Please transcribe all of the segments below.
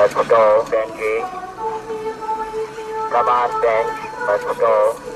let's go, Benji. Come on, Benj, let's go.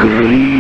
Green.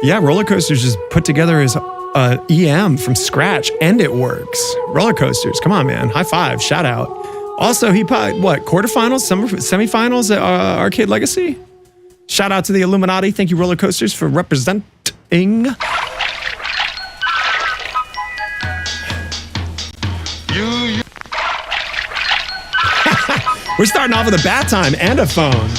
Yeah, Roller Coasters just put together his EM from scratch, and it works. Roller Coasters, come on, man. High five, shout out. Also, he put, quarterfinals, semifinals at Arcade Legacy? Shout out to the Illuminati. Thank you, Roller Coasters, for representing. We're starting off with a bat time and a phone.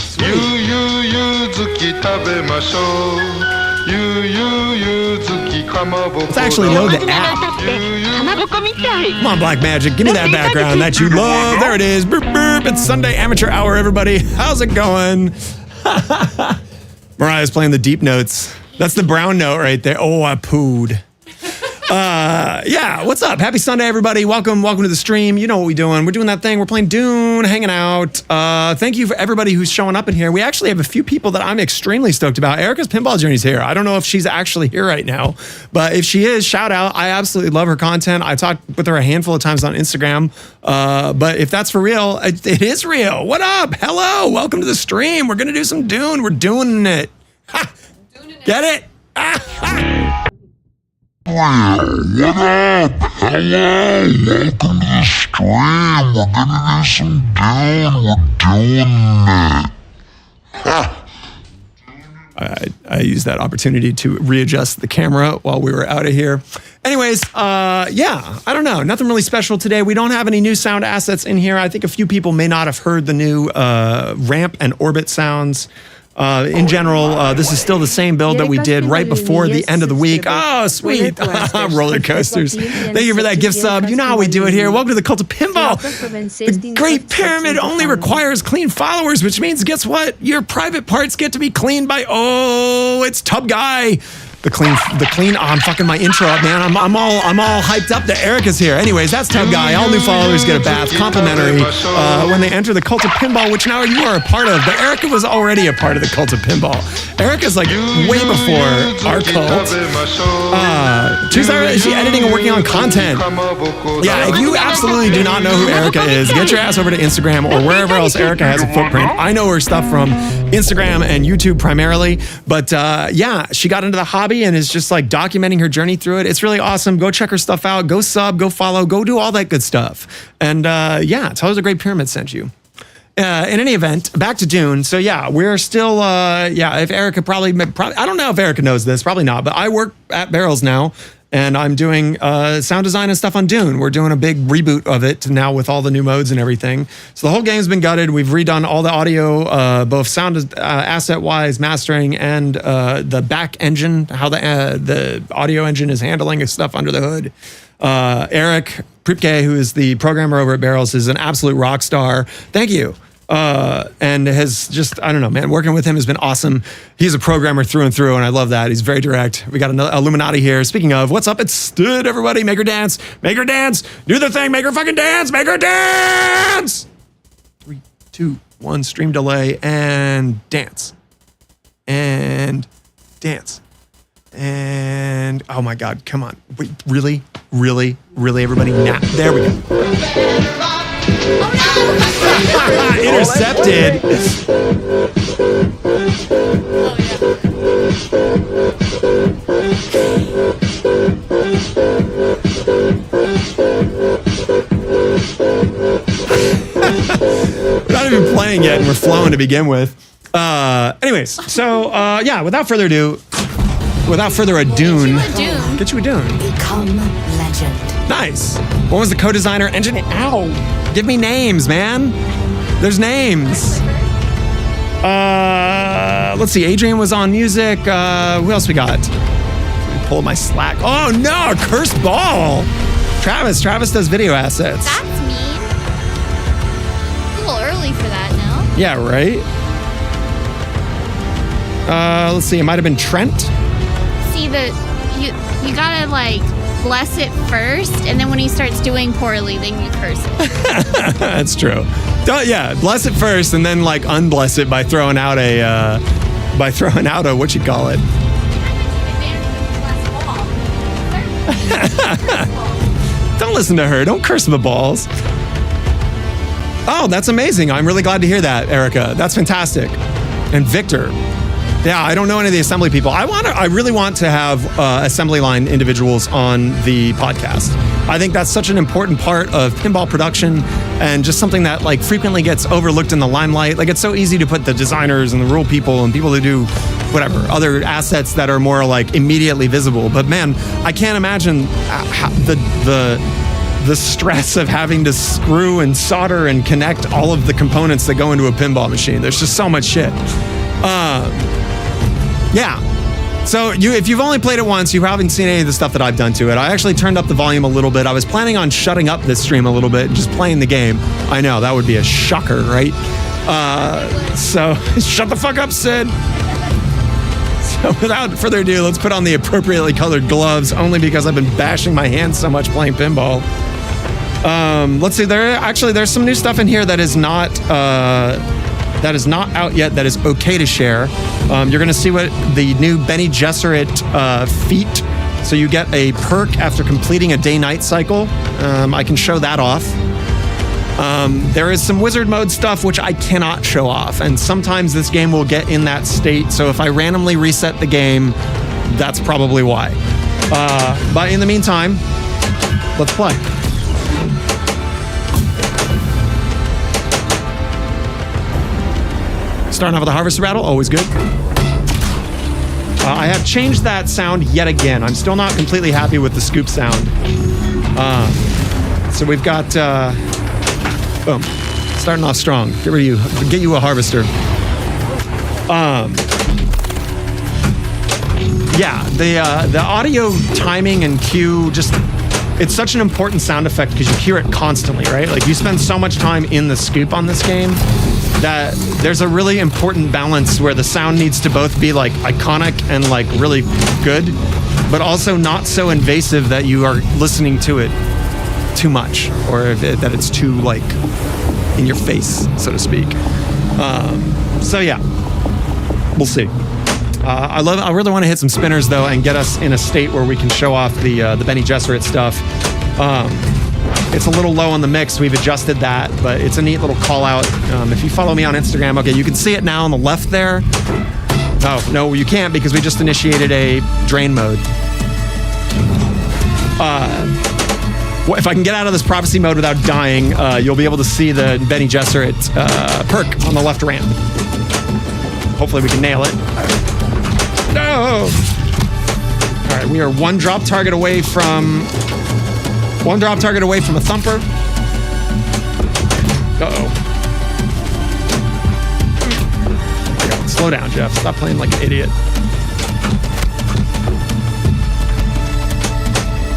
Let's actually load the app. Come on, Black Magic. Give me that background that you love. There it is. Burp, burp. It's Sunday Amateur Hour, everybody. How's it going? Mariah's playing the deep notes. That's the brown note right there. Oh, I pooed. Yeah, what's up? Happy Sunday, everybody. Welcome to the stream. You know what we're doing. We're doing that thing. We're playing Dune, hanging out. Thank you for everybody who's showing up in here. We actually have a few people that I'm extremely stoked about. Erica's Pinball Journey's here. I don't know if she's actually here right now, but if she is, shout out. I absolutely love her content. I talked with her a handful of times on Instagram, but if that's for real, it is real. What up? Hello. Welcome to the stream. We're going to do some Dune. We're doing it. Ha! Get it? What up? Hello, welcome to the stream. We're gonna do some Dune. We're doing it. I used that opportunity to readjust the camera while we were out of here. Anyways, yeah, I don't know. Nothing really special today. We don't have any new sound assets in here. I think a few people may not have heard the new ramp and orbit sounds. In general, this is still the same build that we did right before the end of the week. Oh, sweet. Roller Coasters. Thank you for that gift sub. You know how we do it here. Welcome to the Cult of Pinball. The Great Pyramid only requires clean followers, which means, guess what? Your private parts get to be cleaned by, it's Tub Guy. The clean, oh, I'm fucking my intro up, man. I'm all hyped up that Erica's here. Anyways, that's Tub Guy. All new followers get a bath, complimentary, when they enter the Cult of Pinball, which now you are a part of, but Erica was already a part of the Cult of Pinball. Erica's like way before our cult. Is she editing and working on content? Yeah, if you absolutely do not know who Erica is, get your ass over to Instagram or wherever else Erica has a footprint. I know her stuff from Instagram and YouTube primarily, but yeah, she got into the hobby and is just like documenting her journey through it. It's really awesome. Go check her stuff out. Go sub, go follow, go do all that good stuff. And yeah, tell her the Great Pyramid sent you. In any event, back to Dune. So yeah, we're still, if Erica probably, I don't know if Erica knows this, probably not, but I work at Barrels now. And I'm doing sound design and stuff on Dune. We're doing a big reboot of it now with all the new modes and everything. So the whole game's been gutted. We've redone all the audio, both sound asset-wise, mastering, and the back engine, how the audio engine is handling stuff under the hood. Eric Pripke, who is the programmer over at Barrels, is an absolute rock star. Thank you. And has just, I don't know, man, working with him has been awesome. He's a programmer through and through, and I love that. He's very direct. We got another Illuminati here. Speaking of, what's up? It's Stood, everybody. Make her dance. Make her dance. Do the thing. Make her fucking dance. Make her dance. 3, 2, 1, stream delay, and dance. And dance. And, oh my God, come on. Wait, really, everybody? Now, there we go. Intercepted. We're not even playing yet, and we're flowing to begin with. Anyways, so yeah, without further ado, a Dune. Get you a Dune. Become legend. Nice. What was the co-designer? Engineer? Ow. Give me names, man. There's names. Let's see. Adrian was on music. Who else we got? Pull my Slack. Oh no, cursed ball. Travis does video assets. That's mean. A little early for that, no? Yeah, right. Let's see. It might have been Trent. See, you gotta like bless it first, and then when he starts doing poorly, then you curse it. That's true. Yeah, bless it first, and then like unbless it by throwing out a what you call it. Don't listen to her. Don't curse the balls. Oh, that's amazing. I'm really glad to hear that, Erica. That's fantastic. And Victor. Yeah, I don't know any of the assembly people. I really want to have assembly line individuals on the podcast. I think that's such an important part of pinball production and just something that like frequently gets overlooked in the limelight. Like it's so easy to put the designers and the rule people and people who do whatever, other assets that are more like immediately visible. But man, I can't imagine the stress of having to screw and solder and connect all of the components that go into a pinball machine. There's just so much shit. Yeah. So if you've only played it once, you haven't seen any of the stuff that I've done to it. I actually turned up the volume a little bit. I was planning on shutting up this stream a little bit and just playing the game. I know, that would be a shocker, right? So shut the fuck up, Sid. So without further ado, let's put on the appropriately colored gloves, only because I've been bashing my hands so much playing pinball. Let's see, there's some new stuff in here that is not out yet, that is okay to share. You're going to see what the new Bene Gesserit feat. So you get a perk after completing a day-night cycle. I can show that off. There is some wizard mode stuff which I cannot show off, and sometimes this game will get in that state. So if I randomly reset the game, that's probably why. But in the meantime, let's play. Starting off with a harvester rattle, always good. I have changed that sound yet again. I'm still not completely happy with the scoop sound. So we've got, boom, starting off strong. Get you a harvester. Yeah, the audio timing and cue, it's such an important sound effect because you hear it constantly, right? Like you spend so much time in the scoop on this game that there's a really important balance where the sound needs to both be like iconic and like really good, but also not so invasive that you are listening to it too much, or that it's too like in your face, so to speak. So yeah, we'll see. I really want to hit some spinners though and get us in a state where we can show off the Bene Gesserit stuff. It's a little low on the mix. We've adjusted that, but it's a neat little call out. If you follow me on Instagram, okay, you can see it now on the left there. Oh, no, you can't because we just initiated a drain mode. If I can get out of this prophecy mode without dying, you'll be able to see the Bene Gesserit perk on the left ramp. Hopefully we can nail it. No! All right, we are one drop target away from a thumper. Uh-oh. There we go. Slow down, Jeff. Stop playing like an idiot.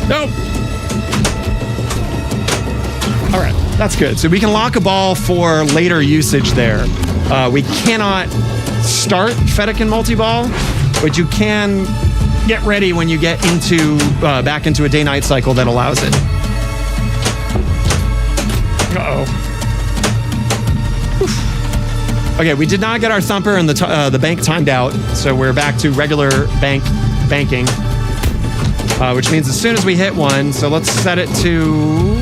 Nope. All right, that's good. So we can lock a ball for later usage there. We cannot start Fedek and Multiball, but you can get ready when you get into back into a day-night cycle that allows it. Uh-oh. Oof. Okay, we did not get our thumper and the bank timed out, so we're back to regular banking, which means as soon as we hit one, so let's set it to...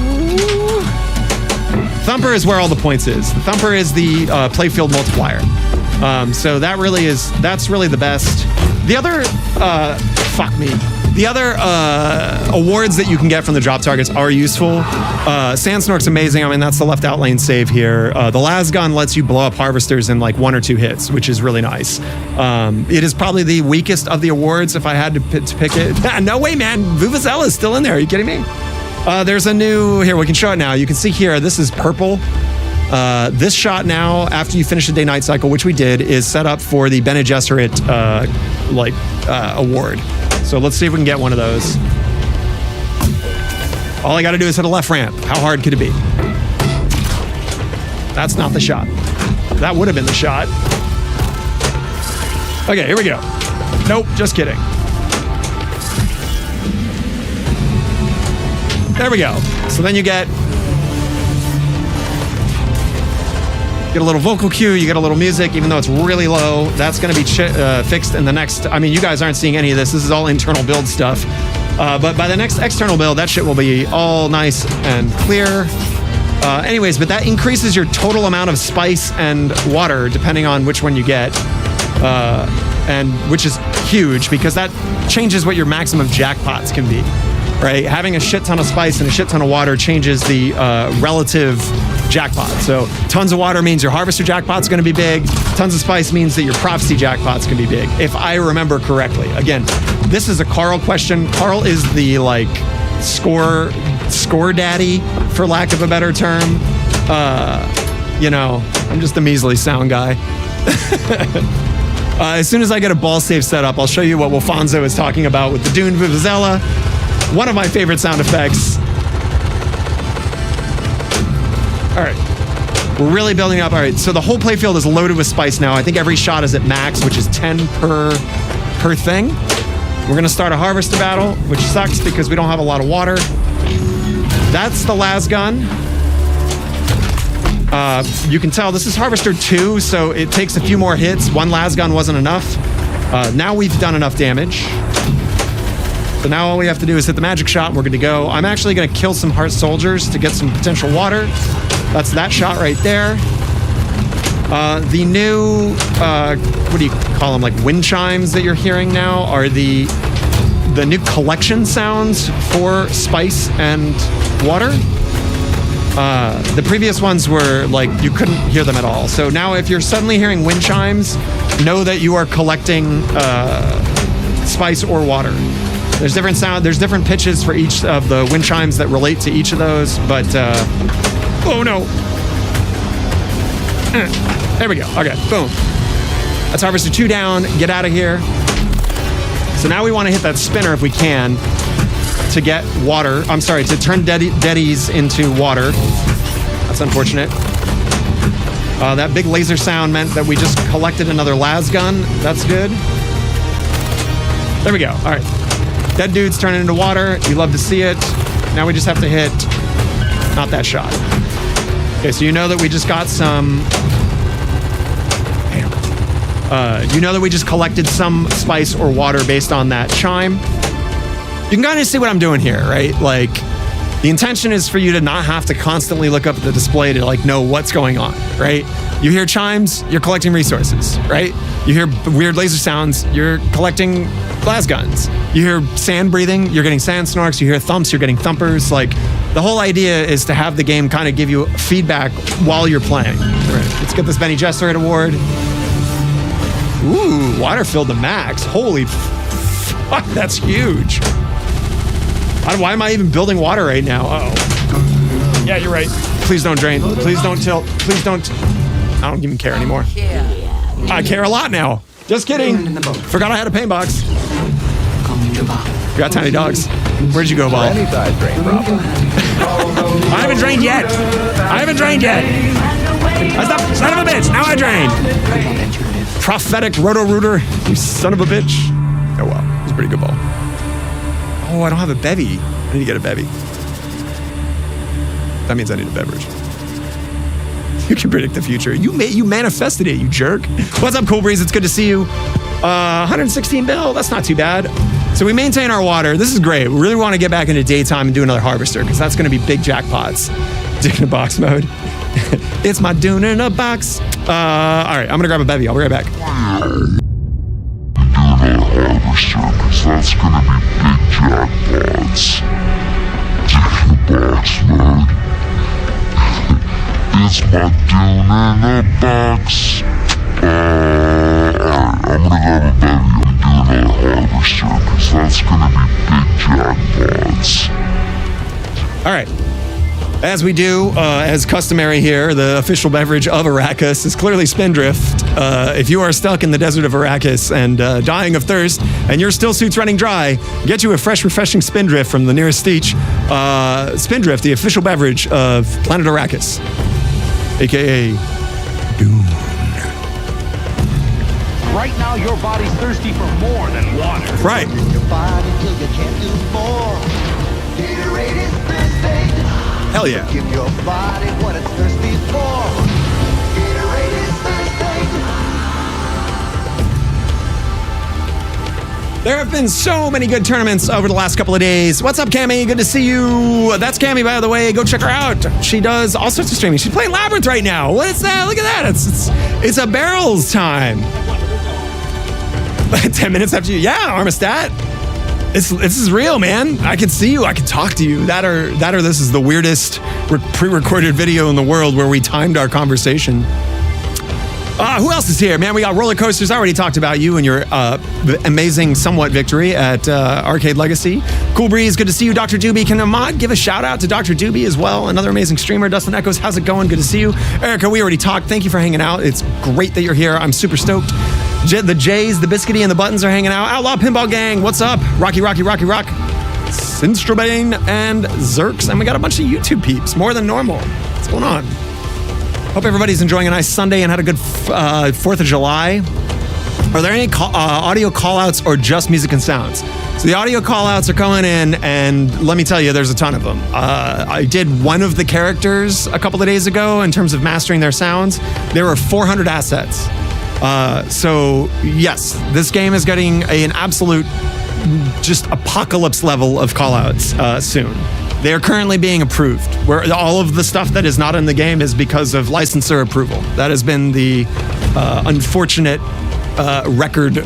Thumper is where all the points is. The thumper is the playfield multiplier. So that's really the best. The other, The other awards that you can get from the drop targets are useful. Sand Snork's amazing. I mean, that's the left out lane save here. The Las Gun lets you blow up harvesters in like 1 or 2 hits, which is really nice. It is probably the weakest of the awards if I had to pick it. No way, man. Vuvuzela is still in there. Are you kidding me? There's a new, here, we can show it now. You can see here, this is purple. This shot now, after you finish the day-night cycle, which we did, is set up for the Bene Gesserit award. So let's see if we can get one of those. All I got to do is hit a left ramp. How hard could it be? That's not the shot. That would have been the shot. Okay, here we go. Nope, just kidding. There we go. So then you get a little vocal cue, you get a little music, even though it's really low. That's going to be fixed in the next... I mean, you guys aren't seeing any of this. This is all internal build stuff. But by the next external build, that shit will be all nice and clear. Anyways, but that increases your total amount of spice and water, depending on which one you get. and which is huge because that changes what your maximum jackpots can be, right? Having a shit ton of spice and a shit ton of water changes the relative jackpot. So tons of water means your harvester jackpot's going to be big. Tons of spice means that your prophecy jackpot's going to be big, if I remember correctly. Again, this is a Carl question. Carl is the like score daddy, for lack of a better term. You know, I'm just a measly sound guy. As soon as I get a ball save set up, I'll show you what Wolfonso is talking about with the Dune Vuvuzela. One of my favorite sound effects. All right, we're really building up. All right, so the whole playfield is loaded with spice now. I think every shot is at max, which is 10 per thing. We're gonna start a harvester battle, which sucks because we don't have a lot of water. That's the last gun. You can tell this is Harvester 2, so it takes a few more hits. One lasgun wasn't enough. Now we've done enough damage. So now all we have to do is hit the magic shot and we're good to go. I'm actually going to kill some heart soldiers to get some potential water. That's that shot right there. The new, what do you call them, like wind chimes that you're hearing now are the new collection sounds for spice and water. The previous ones were like, you couldn't hear them at all. So now if you're suddenly hearing wind chimes, know that you are collecting spice or water. There's different sound, there's different pitches for each of the wind chimes that relate to each of those, but, oh no. There we go, okay, boom. That's Harvester 2 down, get out of here. So now we want to hit that spinner if we can to get water. I'm sorry, to turn deadies into water. That's unfortunate. That big laser sound meant that we just collected another las gun. That's good. There we go. All right. Dead dudes turning into water. You love to see it. Now we just have to hit not that shot. Okay, so you know that we just got some... you know that we just collected some spice or water based on that chime. You can kind of see what I'm doing here, right? Like, the intention is for you to not have to constantly look up at the display to like know what's going on, right? You hear chimes, you're collecting resources, right? You hear weird laser sounds, you're collecting las guns. You hear sand breathing, you're getting sand snorks. You hear thumps, you're getting thumpers. Like, the whole idea is to have the game kind of give you feedback while you're playing. All right, let's get this Benny Gesserit award. Ooh, water filled to max. Holy fuck, that's huge. Why am I even building water right now? Uh-oh. Yeah, you're right. Please don't drain. Please don't tilt. Please don't. I don't even care anymore. I care a lot now. Just kidding. Forgot I had a paint box. Got tiny dogs. Where'd you go, Ball? Any size drain problem. I haven't drained yet. I haven't drained yet. Son of a bitch. Now I drained. Prophetic Roto-Rooter. You son of a bitch. Oh, well. It's a pretty good ball. Oh, I don't have a bevy. I need to get a bevy. That means I need a beverage. You can predict the future. You manifested it, you jerk. What's up, Cool Breeze? It's good to see you. 116 bill. That's not too bad. So we maintain our water. This is great. We really want to get back into daytime and do another harvester because that's going to be big jackpots. Dune in a box mode. It's my Dune in a box. All right, I'm going to grab a bevy. I'll be right back. Harvester, because that's gonna be big jackpots. Dune box mode. It's my Dune in a box. Alright, I'm gonna grab a bevy. I'm doing a harvester, because that's gonna be big jackpots. Alright. As we do, as customary here, the official beverage of Arrakis is clearly Spindrift. If you are stuck in the desert of Arrakis and dying of thirst, and your still suit's running dry, get you a fresh, refreshing Spindrift from the nearest Steech. Spindrift, the official beverage of planet Arrakis, aka Dune. Right now, your body's thirsty for more than water. Right. Your body till you can't do more. Gatorade is thirsty. Hell yeah. Give your body what it's thirsty for. Gatorade is thirsty. There have been so many good tournaments over the last couple of days. What's up, Cammy? Good to see you. That's Cammy, by the way. Go check her out. She does all sorts of streaming. She's playing Labyrinth right now. What is that? Look at that. It's a barrels time. 10 minutes after you. Yeah, Armistat. This is real, man. I can see you. I can talk to you. That or this is the weirdest pre-recorded video in the world where we timed our conversation. Who else is here, man? We got Roller Coasters. I already talked about you and your amazing somewhat victory at Arcade Legacy. Cool Breeze, good to see you. Dr. Doobie, can Ahmad give a shout out to Dr. Doobie as well? Another amazing streamer. Dustin Echoes, how's it going? Good to see you. Erica, we already talked. Thank you for hanging out. It's great that you're here. I'm super stoked. The Jays, the Biscuity, and the Buttons are hanging out. Outlaw Pinball Gang, what's up? Rocky Rock. Sinstrabane and Zerks. And we got a bunch of YouTube peeps, more than normal. What's going on? Hope everybody's enjoying a nice Sunday and had a good 4th of July. Are there any audio callouts or just music and sounds? So the audio callouts are coming in, and let me tell you, there's a ton of them. I did one of the characters a couple of days ago in terms of mastering their sounds. There were 400 assets. So yes, this game is getting an absolute just apocalypse level of callouts soon. They are currently being approved. Where all of the stuff that is not in the game is because of licensor approval. That has been the unfortunate record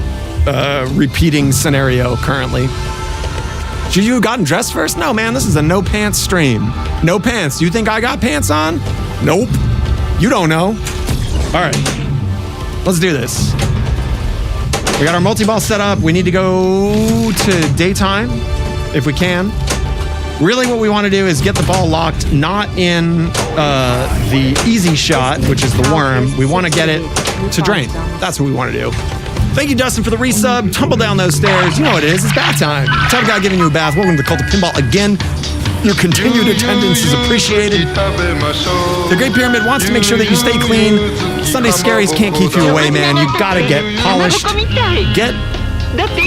repeating scenario currently. Should you have gotten dressed first? No, man, this is a no pants stream. No pants. You think I got pants on? Nope. You don't know. All right, let's do this. We got our multi-ball set up. We need to go to daytime if we can. Really what we want to do is get the ball locked, not in the easy shot, which is the worm. We want to get it to drain. That's what we want to do. Thank you, Dustin, for the resub. Tumble down those stairs. You know what it is. It's bath time. Tough guy giving you a bath. Welcome to the Cult of Pinball again. Your continued attendance is appreciated. The Great Pyramid wants to make sure that you stay clean. Sunday scaries can't keep you away, man. You got to get polished. Get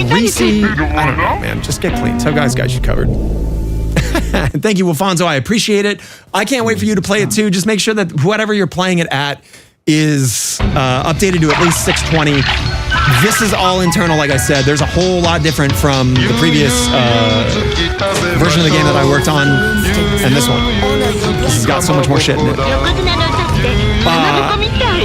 greasy. I don't know, man. Just get clean. Tough guys got you covered. Thank you, Wafonso. I appreciate it. I can't wait for you to play it too. Just make sure that whatever you're playing it at is updated to at least 620. This is all internal, like I said. There's a whole lot different from the previous version of the game that I worked on and this one. This has got so much more shit in it.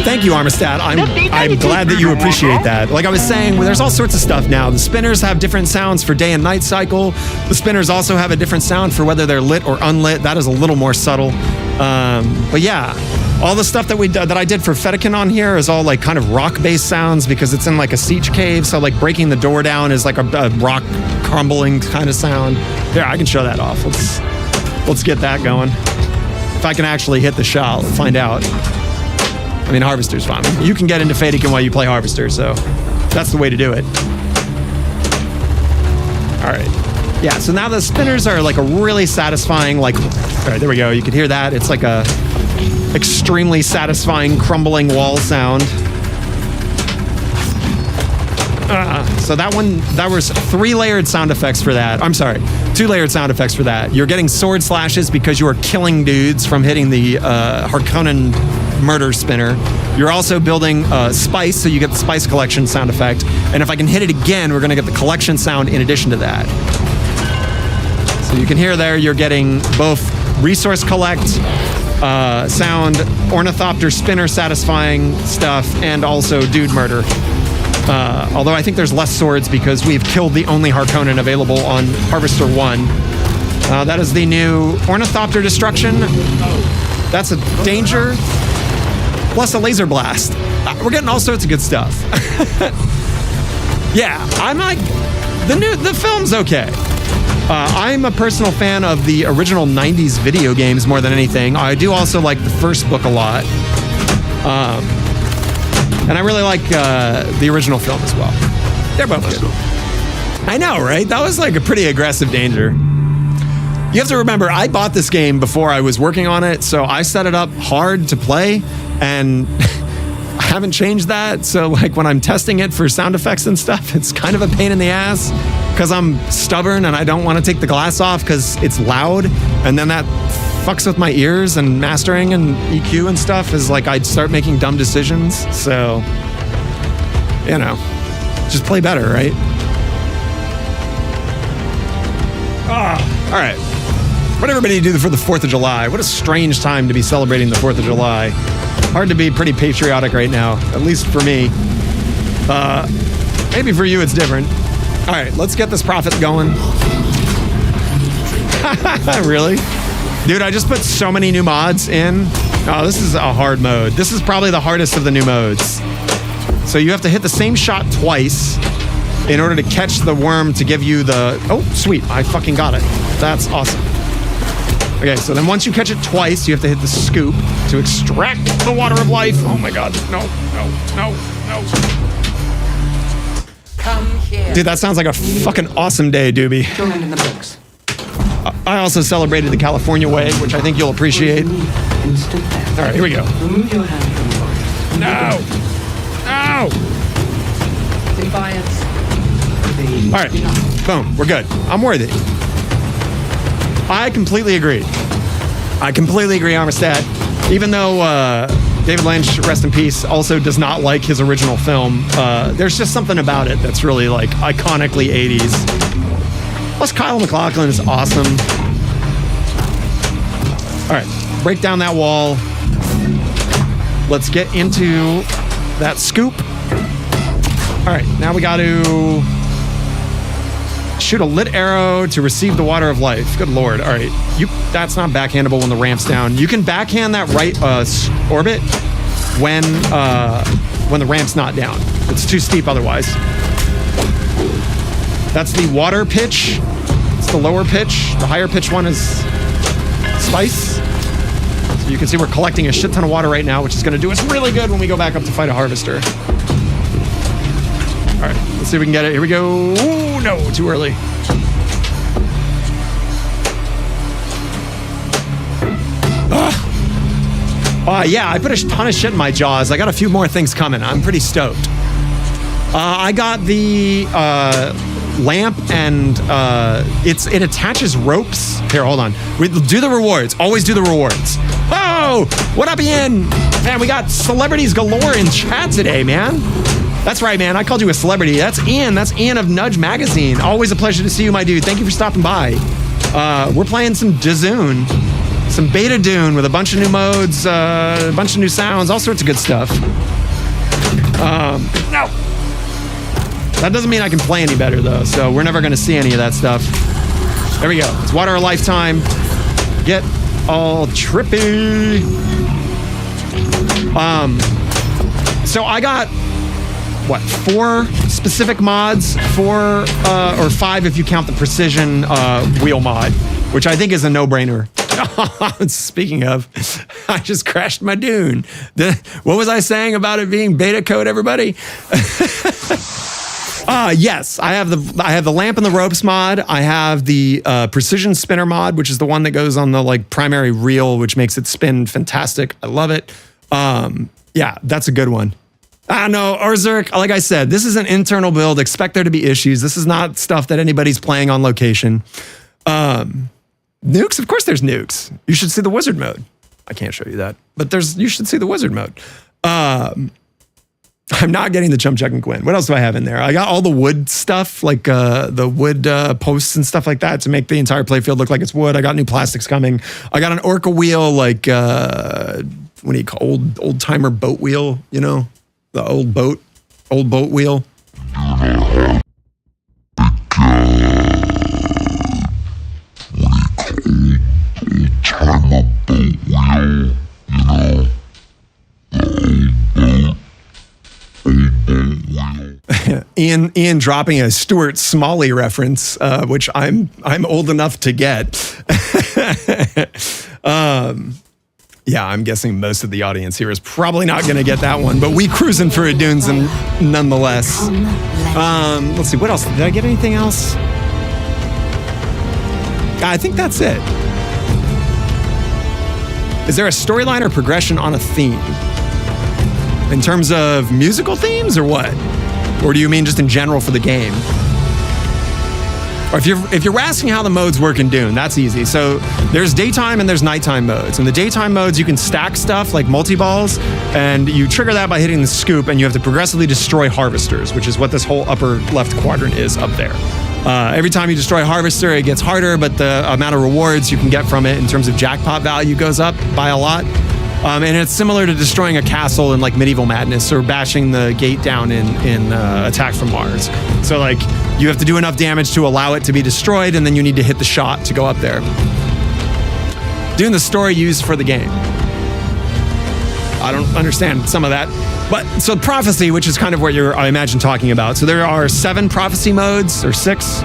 Thank you, Armistat. I'm glad that you appreciate that. Like I was saying, there's all sorts of stuff now. The spinners have different sounds for day and night cycle. The spinners also have a different sound for whether they're lit or unlit. That is a little more subtle. But yeah, all the stuff that I did for Fetikin on here is all like kind of rock-based sounds because it's in like a siege cave. So like breaking the door down is like a rock crumbling kind of sound. Here, I can show that off. Let's get that going. If I can actually hit the shot, we'll find out. I mean, Harvester's fine. You can get into Fatikin while you play Harvester, so that's the way to do it. All right. Yeah, so now the spinners are like a really satisfying, like, all right, there we go. You can hear that. It's like a extremely satisfying crumbling wall sound. So that one, that was 3 layered sound effects for that. I'm sorry, 2 layered sound effects for that. You're getting sword slashes because you are killing dudes from hitting the Harkonnen murder spinner. You're also building spice, so you get the spice collection sound effect. And if I can hit it again, we're gonna get the collection sound in addition to that. So you can hear there, you're getting both resource collect sound, ornithopter spinner satisfying stuff, and also dude murder. Although I think there's less swords because we've killed the only Harkonnen available on Harvester 1. That is the new Ornithopter Destruction. That's a danger, plus a laser blast. We're getting all sorts of good stuff. Yeah, I'm like, the film's okay. I'm a personal fan of the original 90s video games more than anything. I do also like the first book a lot. And I really like the original film as well. They're both good. I know, right? That was like a pretty aggressive danger. You have to remember, I bought this game before I was working on it, so I set it up hard to play, and I haven't changed that. So like when I'm testing it for sound effects and stuff, it's kind of a pain in the ass because I'm stubborn and I don't want to take the glass off because it's loud, and then that fucks with my ears, and mastering and EQ and stuff is like I'd start making dumb decisions. So, you know, just play better, right? All right. What everybody do for the 4th of July? What a strange time to be celebrating the 4th of July. Hard to be pretty patriotic right now, at least for me. Maybe for you it's different. All right, let's get this profit going. Really? Dude, I just put so many new mods in. Oh, this is a hard mode. This is probably the hardest of the new modes. So you have to hit the same shot twice in order to catch the worm to give you the... Oh, sweet. I fucking got it. That's awesome. Okay, so then once you catch it twice, you have to hit the scoop to extract the water of life. Oh my God. No. Come here. Dude, that sounds like a fucking awesome day, Doobie. Join in the books. I also celebrated the California way, which I think you'll appreciate. Instant death. All right, here we go. Remove your hand from the body. No! Defiance. All right, boom, we're good. I'm worthy. I completely agree. Armistead. Even though David Lynch, rest in peace, also does not like his original film, there's just something about it that's really like iconically 80s. Plus, Kyle MacLachlan is awesome. All right, break down that wall. Let's get into that scoop. All right, now we got to shoot a lit arrow to receive the water of life. Good Lord. All right, that's not backhandable when the ramp's down. You can backhand that right orbit when the ramp's not down. It's too steep otherwise. That's the water pitch. It's the lower pitch. The higher pitch one is spice. So you can see we're collecting a shit ton of water right now, which is going to do us really good when we go back up to fight a harvester. All right, let's see if we can get it. Here we go. Ooh, no, too early. Yeah, I put a ton of shit in my jaws. I got a few more things coming. I'm pretty stoked. I got the lamp and it attaches ropes. Here, hold on. We do the rewards. Always do the rewards. Oh, what up, Ian? Man, we got celebrities galore in chat today, man. That's right, man. I called you a celebrity. That's Ian. That's Ian of Nudge Magazine. Always a pleasure to see you, my dude. Thank you for stopping by. We're playing some Dune, some beta Dune with a bunch of new modes, a bunch of new sounds, all sorts of good stuff. No. That doesn't mean I can play any better, though, so we're never going to see any of that stuff. There we go. It's water of lifetime. Get all trippy. So I got, 4 specific mods? 4 or 5 if you count the precision wheel mod, which I think is a no-brainer. Speaking of, I just crashed my Dune. What was I saying about it being beta code, everybody? Yes, I have the lamp and the ropes mod. I have the precision spinner mod, which is the one that goes on the primary reel, which makes it spin fantastic. I love it. Yeah, that's a good one. No, Arzurk, like I said, this is an internal build. Expect there to be issues. This is not stuff that anybody's playing on location. Nukes, of course there's nukes. You should see the wizard mode. I can't show you that, but you should see the wizard mode. I'm not getting the Chum Chuck and Quinn. What else do I have in there? I got all the wood stuff, like the wood posts and stuff like that to make the entire playfield look like it's wood. I got new plastics coming. I got an Orca wheel, what do you call old timer boat wheel? You know, the old boat wheel. Old-timer boat wheel, you know, the old boat wheel. Ian dropping a Stuart Smalley reference, which I'm old enough to get. Yeah, I'm guessing most of the audience here is probably not going to get that one, but we cruising for a Dunes and nonetheless. Let's see, what else? Did I get anything else? I think that's it. Is there a storyline or progression on a theme? In terms of musical themes or what? Or do you mean just in general for the game? Or if you're asking how the modes work in Dune, that's easy. So there's daytime and there's nighttime modes. In the daytime modes, you can stack stuff like multiballs, and you trigger that by hitting the scoop, and you have to progressively destroy harvesters, which is what this whole upper left quadrant is up there. Every time you destroy a harvester, it gets harder, but the amount of rewards you can get from it in terms of jackpot value goes up by a lot. And it's similar to destroying a castle in like Medieval Madness or bashing the gate down in Attack from Mars. So like you have to do enough damage to allow it to be destroyed, and then you need to hit the shot to go up there. Doing the story used for the game. I don't understand some of that. But so prophecy, which is kind of what you're, I imagine, talking about. So there are 7 prophecy modes, or 6.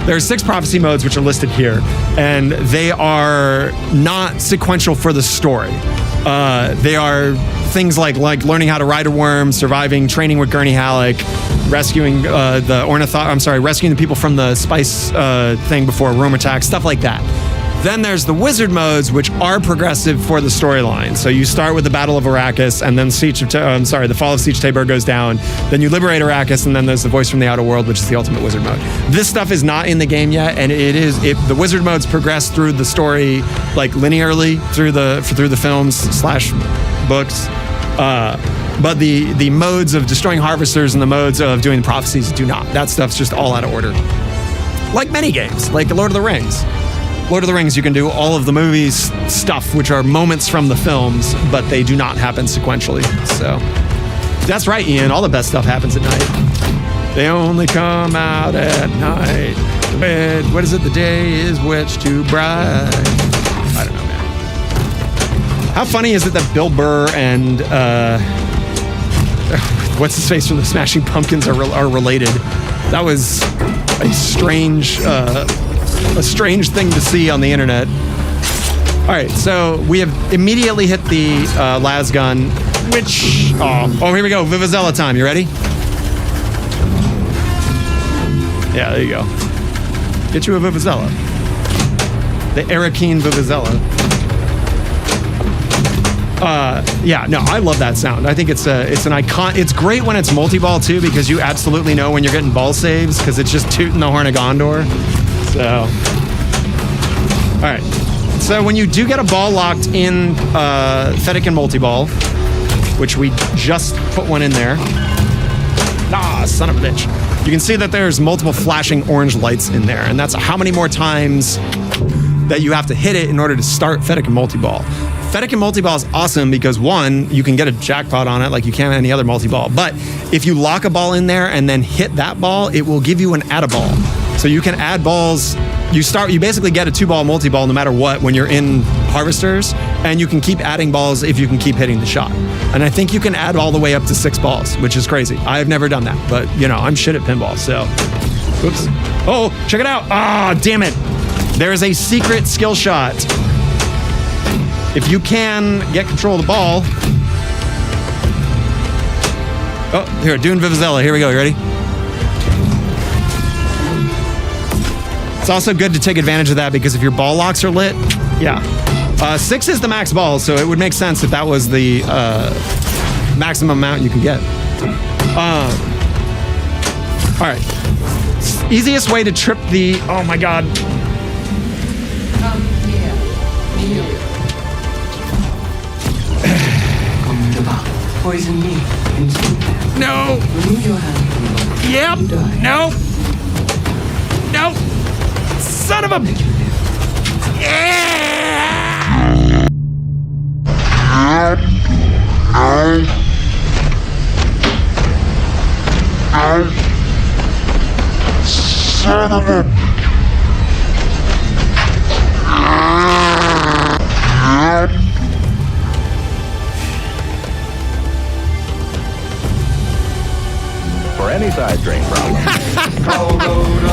There are 6 prophecy modes which are listed here, and they are not sequential for the story. They are things like learning how to ride a worm, surviving, training with Gurney Halleck, rescuing rescuing the people from the spice thing before a room attack, stuff like that. Then there's the wizard modes, which are progressive for the storyline. So you start with the Battle of Arrakis, and then the Fall of Siege Tabor goes down. Then you liberate Arrakis, and then there's the Voice from the Outer World, which is the ultimate wizard mode. This stuff is not in the game yet, and the wizard modes progress through the story like linearly through the films / books. But the modes of destroying harvesters and the modes of doing the prophecies do not. That stuff's just all out of order. Like many games, like the Lord of the Rings. Lord of the Rings, you can do all of the movies stuff, which are moments from the films, but they do not happen sequentially. So that's right, Ian. All the best stuff happens at night. They only come out at night. What is it? The day is much too bright. I don't know, man. How funny is it that Bill Burr and what's his face from the Smashing Pumpkins are related? That was a strange thing to see on the internet. All right, so we have immediately hit the las gun, which here we go, Vuvuzela time. You ready? Yeah, there you go. Get you a Vuvuzela. The Arakeen Vuvuzela. I love that sound. I think it's an icon. It's great when it's multi-ball too, because you absolutely know when you're getting ball saves, because it's just tooting the horn of Gondor. So, all right. So when you do get a ball locked in Fennec and Multiball, which we just put one in there. Son of a bitch. You can see that there's multiple flashing orange lights in there, and that's how many more times that you have to hit it in order to start Fennec and Multiball. Fennec and Multiball is awesome because, one, you can get a jackpot on it like you can any other multi-ball. But if you lock a ball in there and then hit that ball, it will give you an add-a-ball. So you can add balls. You basically get a 2-ball multi-ball no matter what when you're in Harvesters, and you can keep adding balls if you can keep hitting the shot. And I think you can add all the way up to 6 balls, which is crazy. I have never done that, but I'm shit at pinball, so. Oops. Oh, check it out. Damn it. There's a secret skill shot. If you can get control of the ball. Here, Dune Vuvuzela. Here we go. You ready? It's also good to take advantage of that because if your ball locks are lit, 6 is the max ball, so it would make sense if that was the maximum amount you can get. All right. Easiest way to trip the... Oh, my God. Come here. Kneel. Come to back. Poison me. Instant death. No. Remove your hand from the body. Yep. You die. No. No. Son of a... Son of a... For any side drain problem.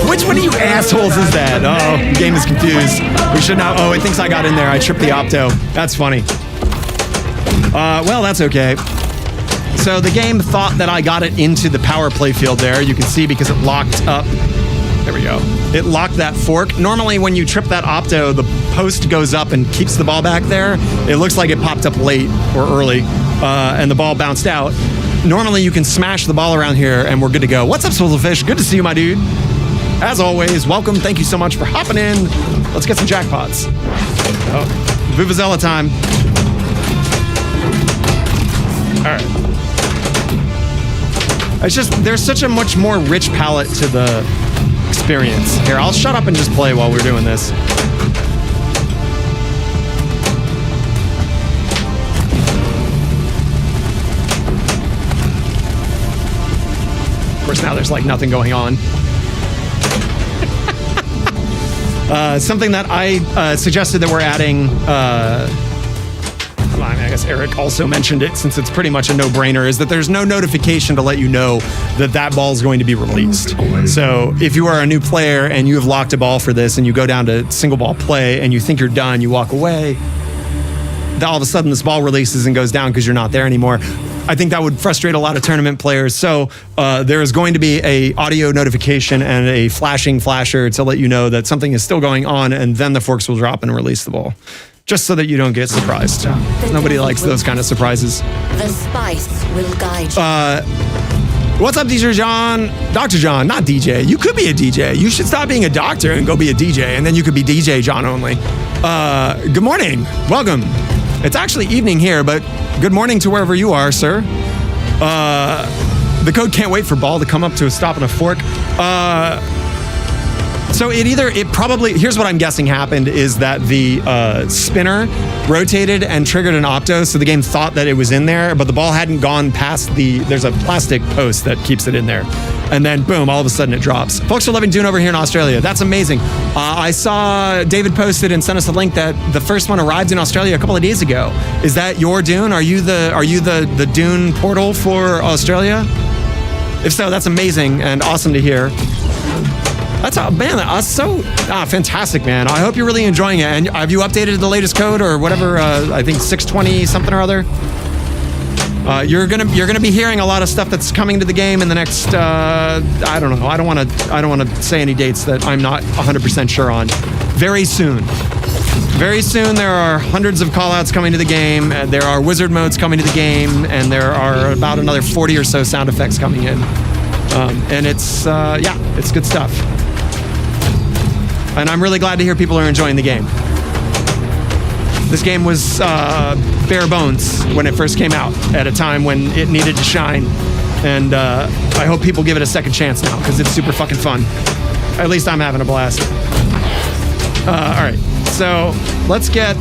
Which one of you assholes is that? Oh, the game is confused. We should now... Oh, it thinks I got in there. I tripped the opto. That's funny. Well, that's okay. So the game thought that I got it into the power play field there. You can see because it locked up. There we go. It locked that fork. Normally when you trip that opto, the post goes up and keeps the ball back there. It looks like it popped up late or early, and the ball bounced out. Normally you can smash the ball around here and we're good to go. What's up, Swizzlefish? Good to see you, my dude. As always, welcome. Thank you so much for hopping in. Let's get some jackpots. Oh, Vuvuzela time. All right. It's just, there's such a much more rich palette to the experience. Here, I'll shut up and just play while we're doing this. because now there's like nothing going on. Something that I suggested that we're adding, I guess Eric also mentioned it since it's pretty much a no-brainer, is that there's no notification to let you know that that ball is going to be released. So if you are a new player and you have locked a ball for this and you go down to single ball play and you think you're done, you walk away, all of a sudden this ball releases and goes down because you're not there anymore. I think that would frustrate a lot of tournament players. So there is going to be a audio notification and a flashing flasher to let you know that something is still going on, and then the forks will drop and release the ball. Just so that you don't get surprised. Nobody likes those kind of surprises. The spice will guide you. What's up, DJ John? Dr. John, not DJ. You could be a DJ. You should stop being a doctor and go be a DJ, and then you could be DJ John only. Good morning. Welcome. It's actually evening here, but good morning to wherever you are, sir. The code can't wait for ball to come up to a stop and a fork. So here's what I'm guessing happened is that the spinner rotated and triggered an opto, so the game thought that it was in there, but the ball hadn't gone past there's a plastic post that keeps it in there. And then boom, all of a sudden it drops. Folks are loving Dune over here in Australia. That's amazing. I saw David posted and sent us a link that the first one arrived in Australia a couple of days ago. Is that your Dune? Are you the Dune portal for Australia? If so, that's amazing and awesome to hear. That's fantastic, man. I hope you're really enjoying it. And have you updated the latest code or whatever? I think 620 something or other. You're gonna be hearing a lot of stuff that's coming to the game in the next. I don't know. I don't want to say any dates that I'm not 100% sure on. Very soon. Very soon, there are hundreds of callouts coming to the game. There are wizard modes coming to the game, and there are about another 40 or so sound effects coming in. And it's good stuff. And I'm really glad to hear people are enjoying the game. This game was bare bones when it first came out, at a time when it needed to shine. And I hope people give it a second chance now, because it's super fucking fun. At least I'm having a blast. All right, so let's get...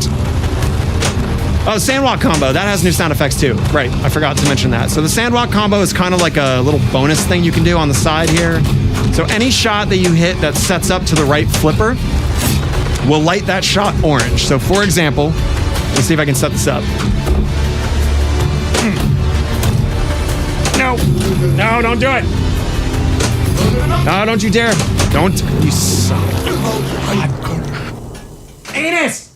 Oh, Sandwalk combo. That has new sound effects too. Right, I forgot to mention that. So the Sandwalk combo is kind of like a little bonus thing you can do on the side here. So any shot that you hit that sets up to the right flipper will light that shot orange. So for example, let's see if I can set this up. No, don't do it. No, don't you dare. Don't, you son of a... Anus!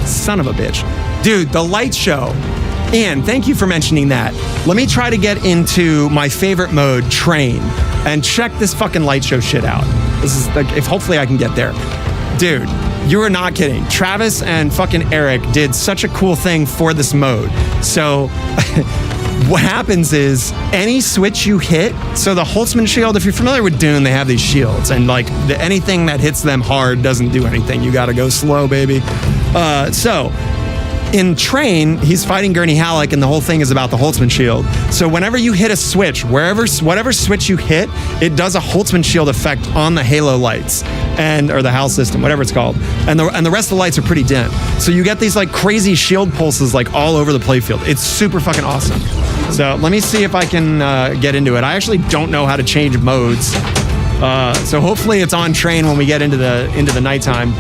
Son of a bitch. Dude, the light show. Ian, thank you for mentioning that. Let me try to get into my favorite mode, train, and check this fucking light show shit out. This is like, if hopefully I can get there. Dude, you are not kidding. Travis and fucking Eric did such a cool thing for this mode. So what happens is any switch you hit, so the Holtzman shield, if you're familiar with Dune, they have these shields, and like anything that hits them hard doesn't do anything. You gotta go slow, baby. So in Train, he's fighting Gurney Halleck, and the whole thing is about the Holtzman shield. So whenever you hit a switch, whatever switch you hit, it does a Holtzman shield effect on the halo lights, or the HAL system, whatever it's called. And the rest of the lights are pretty dim. So you get these like crazy shield pulses like all over the playfield. It's super fucking awesome. So let me see if I can get into it. I actually don't know how to change modes. So hopefully it's on Train when we get into the nighttime.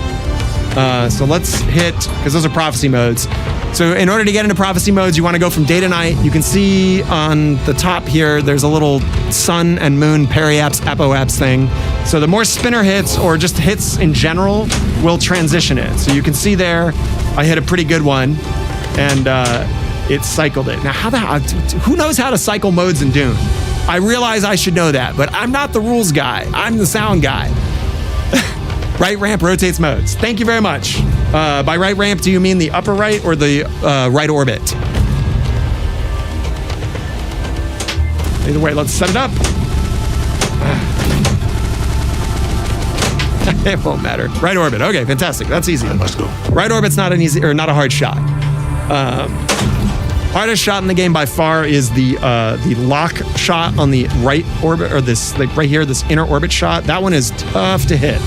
So let's hit, because those are prophecy modes. So in order to get into prophecy modes, you want to go from day to night. You can see on the top here, there's a little sun and moon periapse, apoapse thing. So the more spinner hits, or just hits in general, will transition it. So you can see there, I hit a pretty good one, and it cycled it. Now, who knows how to cycle modes in Dune? I realize I should know that, but I'm not the rules guy. I'm the sound guy. Right ramp rotates modes. Thank you very much. By right ramp, do you mean the upper right or the right orbit? Either way, let's set it up. It won't matter. Right orbit. Okay, fantastic. That's easy. I must go. Right orbit's not an easy, or not a hard shot. Hardest shot in the game by far is the lock shot on the right orbit, or this, like right here, this inner orbit shot. That one is tough to hit.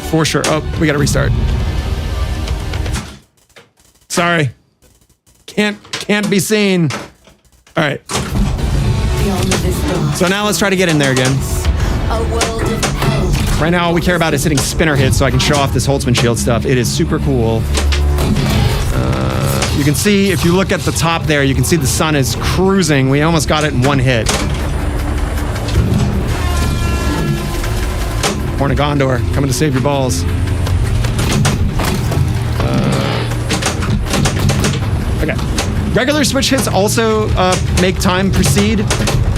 For sure. Oh, we got to restart. Sorry. Can't be seen. All right. So now let's try to get in there again. A world of hell. Right now all we care about is hitting spinner hits so I can show off this Holtzman shield stuff. It is super cool. You can see, if you look at the top there, you can see the sun is cruising. We almost got it in one hit. Horn of Gondor, coming to save your balls. Okay. Regular switch hits also make time proceed,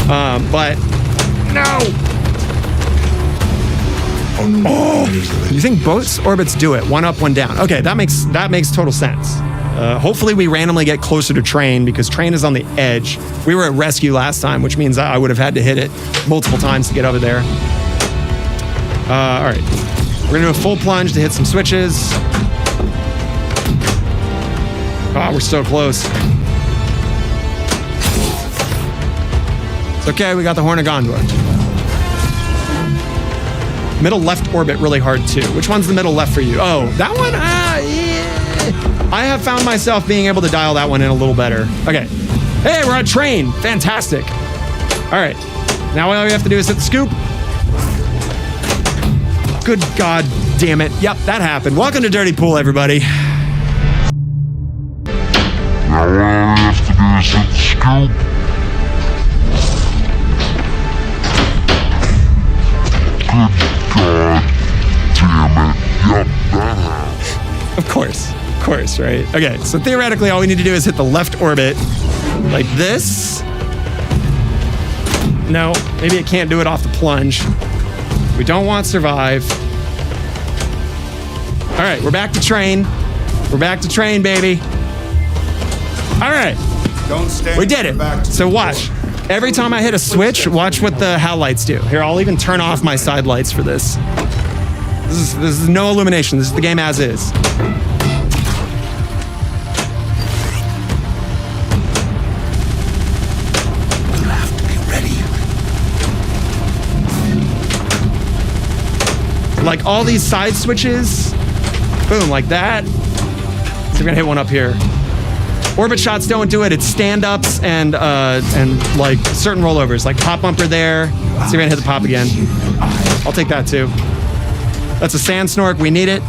but no! Oh! You think both orbits do it? One up, one down. Okay, that makes total sense. Hopefully we randomly get closer to train, because train is on the edge. We were at rescue last time, which means I would have had to hit it multiple times to get over there. All right, we're gonna do a full plunge to hit some switches. Oh, we're so close. It's okay, we got the Horn of Gondor. Middle left orbit really hard too. Which one's the middle left for you? Oh, that one? Yeah. I have found myself being able to dial that one in a little better. Okay. Hey, we're on train. Fantastic. All right. Now all we have to do is hit the scoop. Good God damn it. Yep, that happened. Welcome to Dirty Pool, everybody. Now all we have to do is hit the scoop. Good God damn it. Yep, that happened. Of course, right? Okay, so theoretically all we need to do is hit the left orbit like this. No, maybe it can't do it off the plunge. We don't want survive. All right, we're back to train. We're back to train, baby. All right. Don't stand. We did it. So watch. Every time I hit a switch, watch what the HAL lights do. Here, I'll even turn off my side lights for this. This is no illumination. This is the game as is. You have to be ready. Like all these side switches, boom, like that. So we're gonna hit one up here. Orbit shots don't do it. It's stand-ups and like certain rollovers, like pop bumper there. So we're gonna hit the pop again. I'll take that too. That's a sand snork. We need it.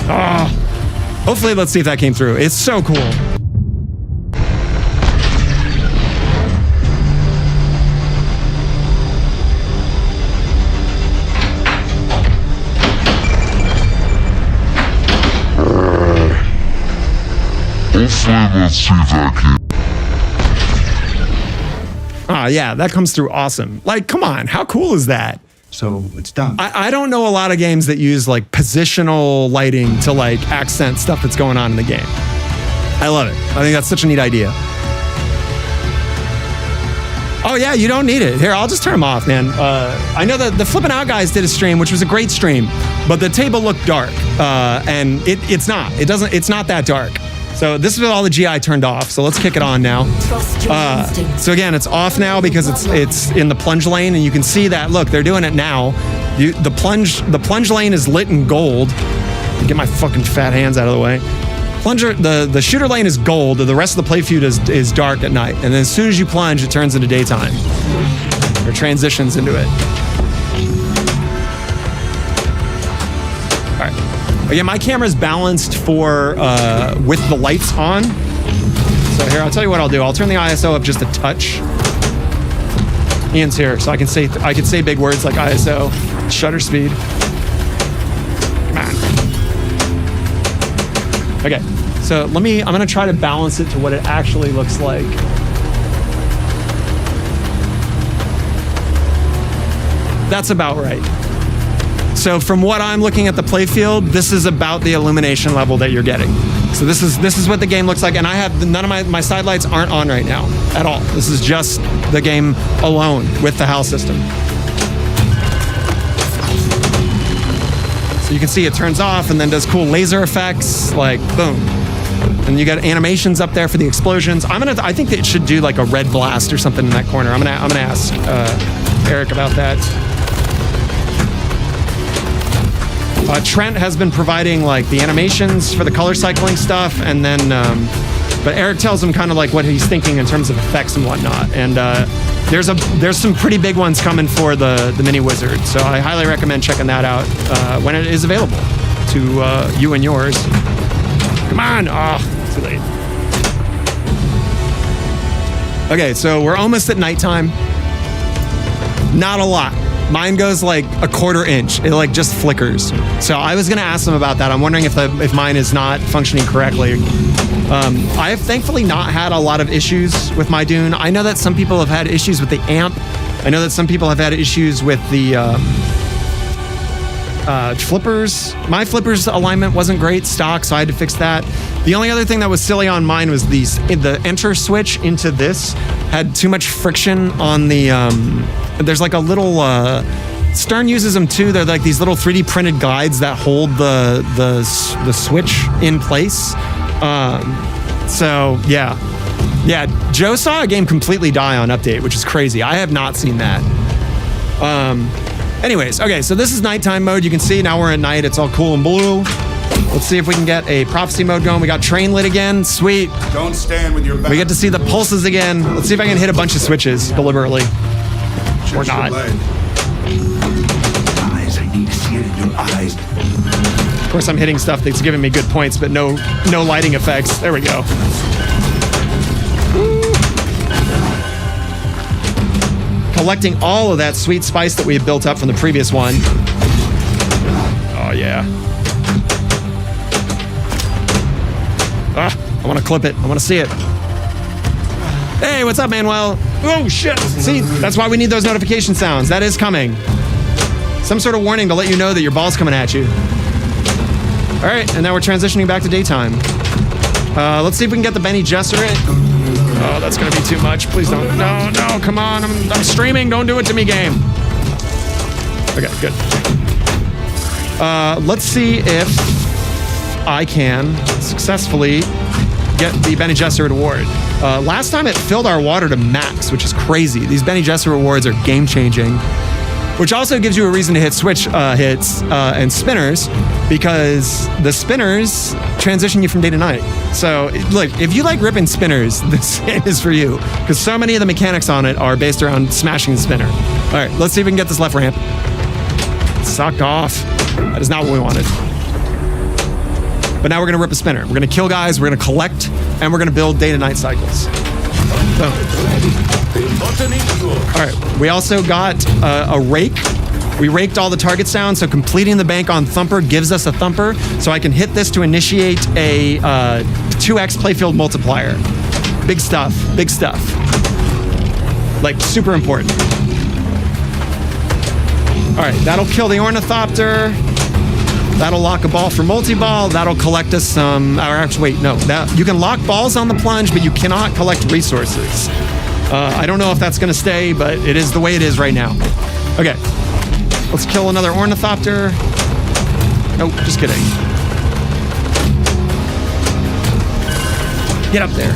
Oh, hopefully, let's see if that came through. It's so cool. Hopefully, let's see if that came. Ah, yeah, that comes through awesome. Like, come on, how cool is that? So it's done. I don't know a lot of games that use like positional lighting to like accent stuff that's going on in the game. I love it. I think that's such a neat idea. Oh yeah, you don't need it. Here, I'll just turn them off, man. I know that the Flippin' Out guys did a stream, which was a great stream, but the table looked dark, and it's not. It's not that dark. So this is with all the GI turned off. So let's kick it on now. So again, it's off now because it's in the plunge lane, and you can see that. Look, they're doing it now. The plunge lane is lit in gold. Get my fucking fat hands out of the way. The shooter lane is gold. The rest of the playfield is dark at night. And then as soon as you plunge, it turns into daytime. Or transitions into it. All right. Again, my camera's balanced for with the lights on. So here, I'll tell you what I'll do. I'll turn the ISO up just a touch. Ian's here, so I can say big words like ISO, shutter speed. Come on. Okay, so I'm gonna try to balance it to what it actually looks like. That's about right. So from what I'm looking at the playfield, this is about the illumination level that you're getting. So this is what the game looks like, and I have none of my side lights aren't on right now at all. This is just the game alone with the HAL system. You can see it turns off and then does cool laser effects, like boom. And you got animations up there for the explosions. I think that it should do like a red blast or something in that corner. I'm gonna ask Eric about that. Trent has been providing like the animations for the color cycling stuff, and then but Eric tells him kind of like what he's thinking in terms of effects and whatnot. And there's some pretty big ones coming for the Mini Wizard, so I highly recommend checking that out when it is available to you and yours. Come on! Oh, too late. Okay, so we're almost at nighttime. Not a lot. Mine goes like a quarter inch. It like just flickers. So I was gonna ask them about that. I'm wondering if mine is not functioning correctly. I have thankfully not had a lot of issues with my Dune. I know that some people have had issues with the amp. I know that some people have had issues with the flippers. My flippers alignment wasn't great stock, so I had to fix that. The only other thing that was silly on mine was the enter switch into this had too much friction on the there's like a little Stern uses them too. They're like these little 3D printed guides that hold the switch in place. So yeah, Joe saw a game completely die on update, which is crazy. I have not seen that. Anyways, okay, so this is nighttime mode. You can see now we're at night. It's all cool and blue. Let's see if we can get a prophecy mode going. We got train lit again. Sweet. Don't stand with your back. We get to see the pulses again. Let's see if I can hit a bunch of switches deliberately. Or not. Eyes, I need to see it in your eyes. Of course, I'm hitting stuff that's giving me good points, but no lighting effects. There we go. Collecting all of that sweet spice that we had built up from the previous one. Oh, yeah. I want to clip it. I want to see it. Hey, what's up, Manuel? Oh, shit. See, that's why we need those notification sounds. That is coming. Some sort of warning to let you know that your ball's coming at you. All right, and now we're transitioning back to daytime. Let's see if we can get the Benny Gesserit. Oh, that's going to be too much. Please don't. No, come on. I'm streaming. Don't do it to me, game. Okay, good. Let's see if I can successfully get the Benny Gesserit award. Last time it filled our water to max, which is crazy. These Benny Gesserit awards are game-changing, which also gives you a reason to hit switch hits and spinners, because the spinners transition you from day to night. So, look, if you like ripping spinners, this game is for you, because so many of the mechanics on it are based around smashing the spinner. All right, let's see if we can get this left ramp. Sucked off. That is not what we wanted. But now we're going to rip a spinner. We're going to kill guys, we're going to collect, and we're going to build day-to-night cycles. Boom. All right, we also got a rake. We raked all the targets down, so completing the bank on Thumper gives us a Thumper, so I can hit this to initiate a 2x playfield multiplier. Big stuff, big stuff. Like, super important. All right, that'll kill the Ornithopter. That'll lock a ball for Multiball. That'll collect us some, or actually, wait, no. You can lock balls on the plunge, but you cannot collect resources. I don't know if that's going to stay, but it is the way it is right now. Okay, let's kill another Ornithopter. Nope, just kidding. Get up there.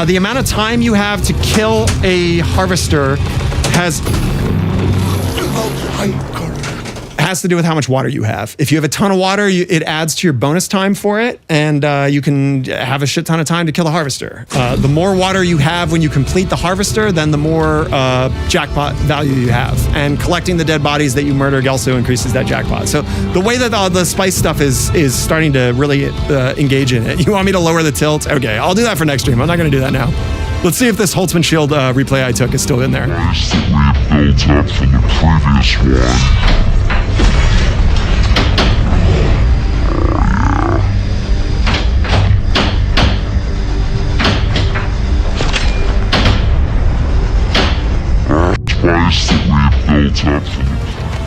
The amount of time you have to kill a harvester has to do with how much water you have. If you have a ton of water, it adds to your bonus time for it, and you can have a shit ton of time to kill the harvester. The more water you have when you complete the harvester, then the more jackpot value you have. And collecting the dead bodies that you murder also increases that jackpot. So the way that all the spice stuff is starting to really engage in it. You want me to lower the tilt? Okay, I'll do that for next stream. I'm not going to do that now. Let's see if this Holtzman Shield replay I took is still in there. Built up from the previous one. Twice that we built up from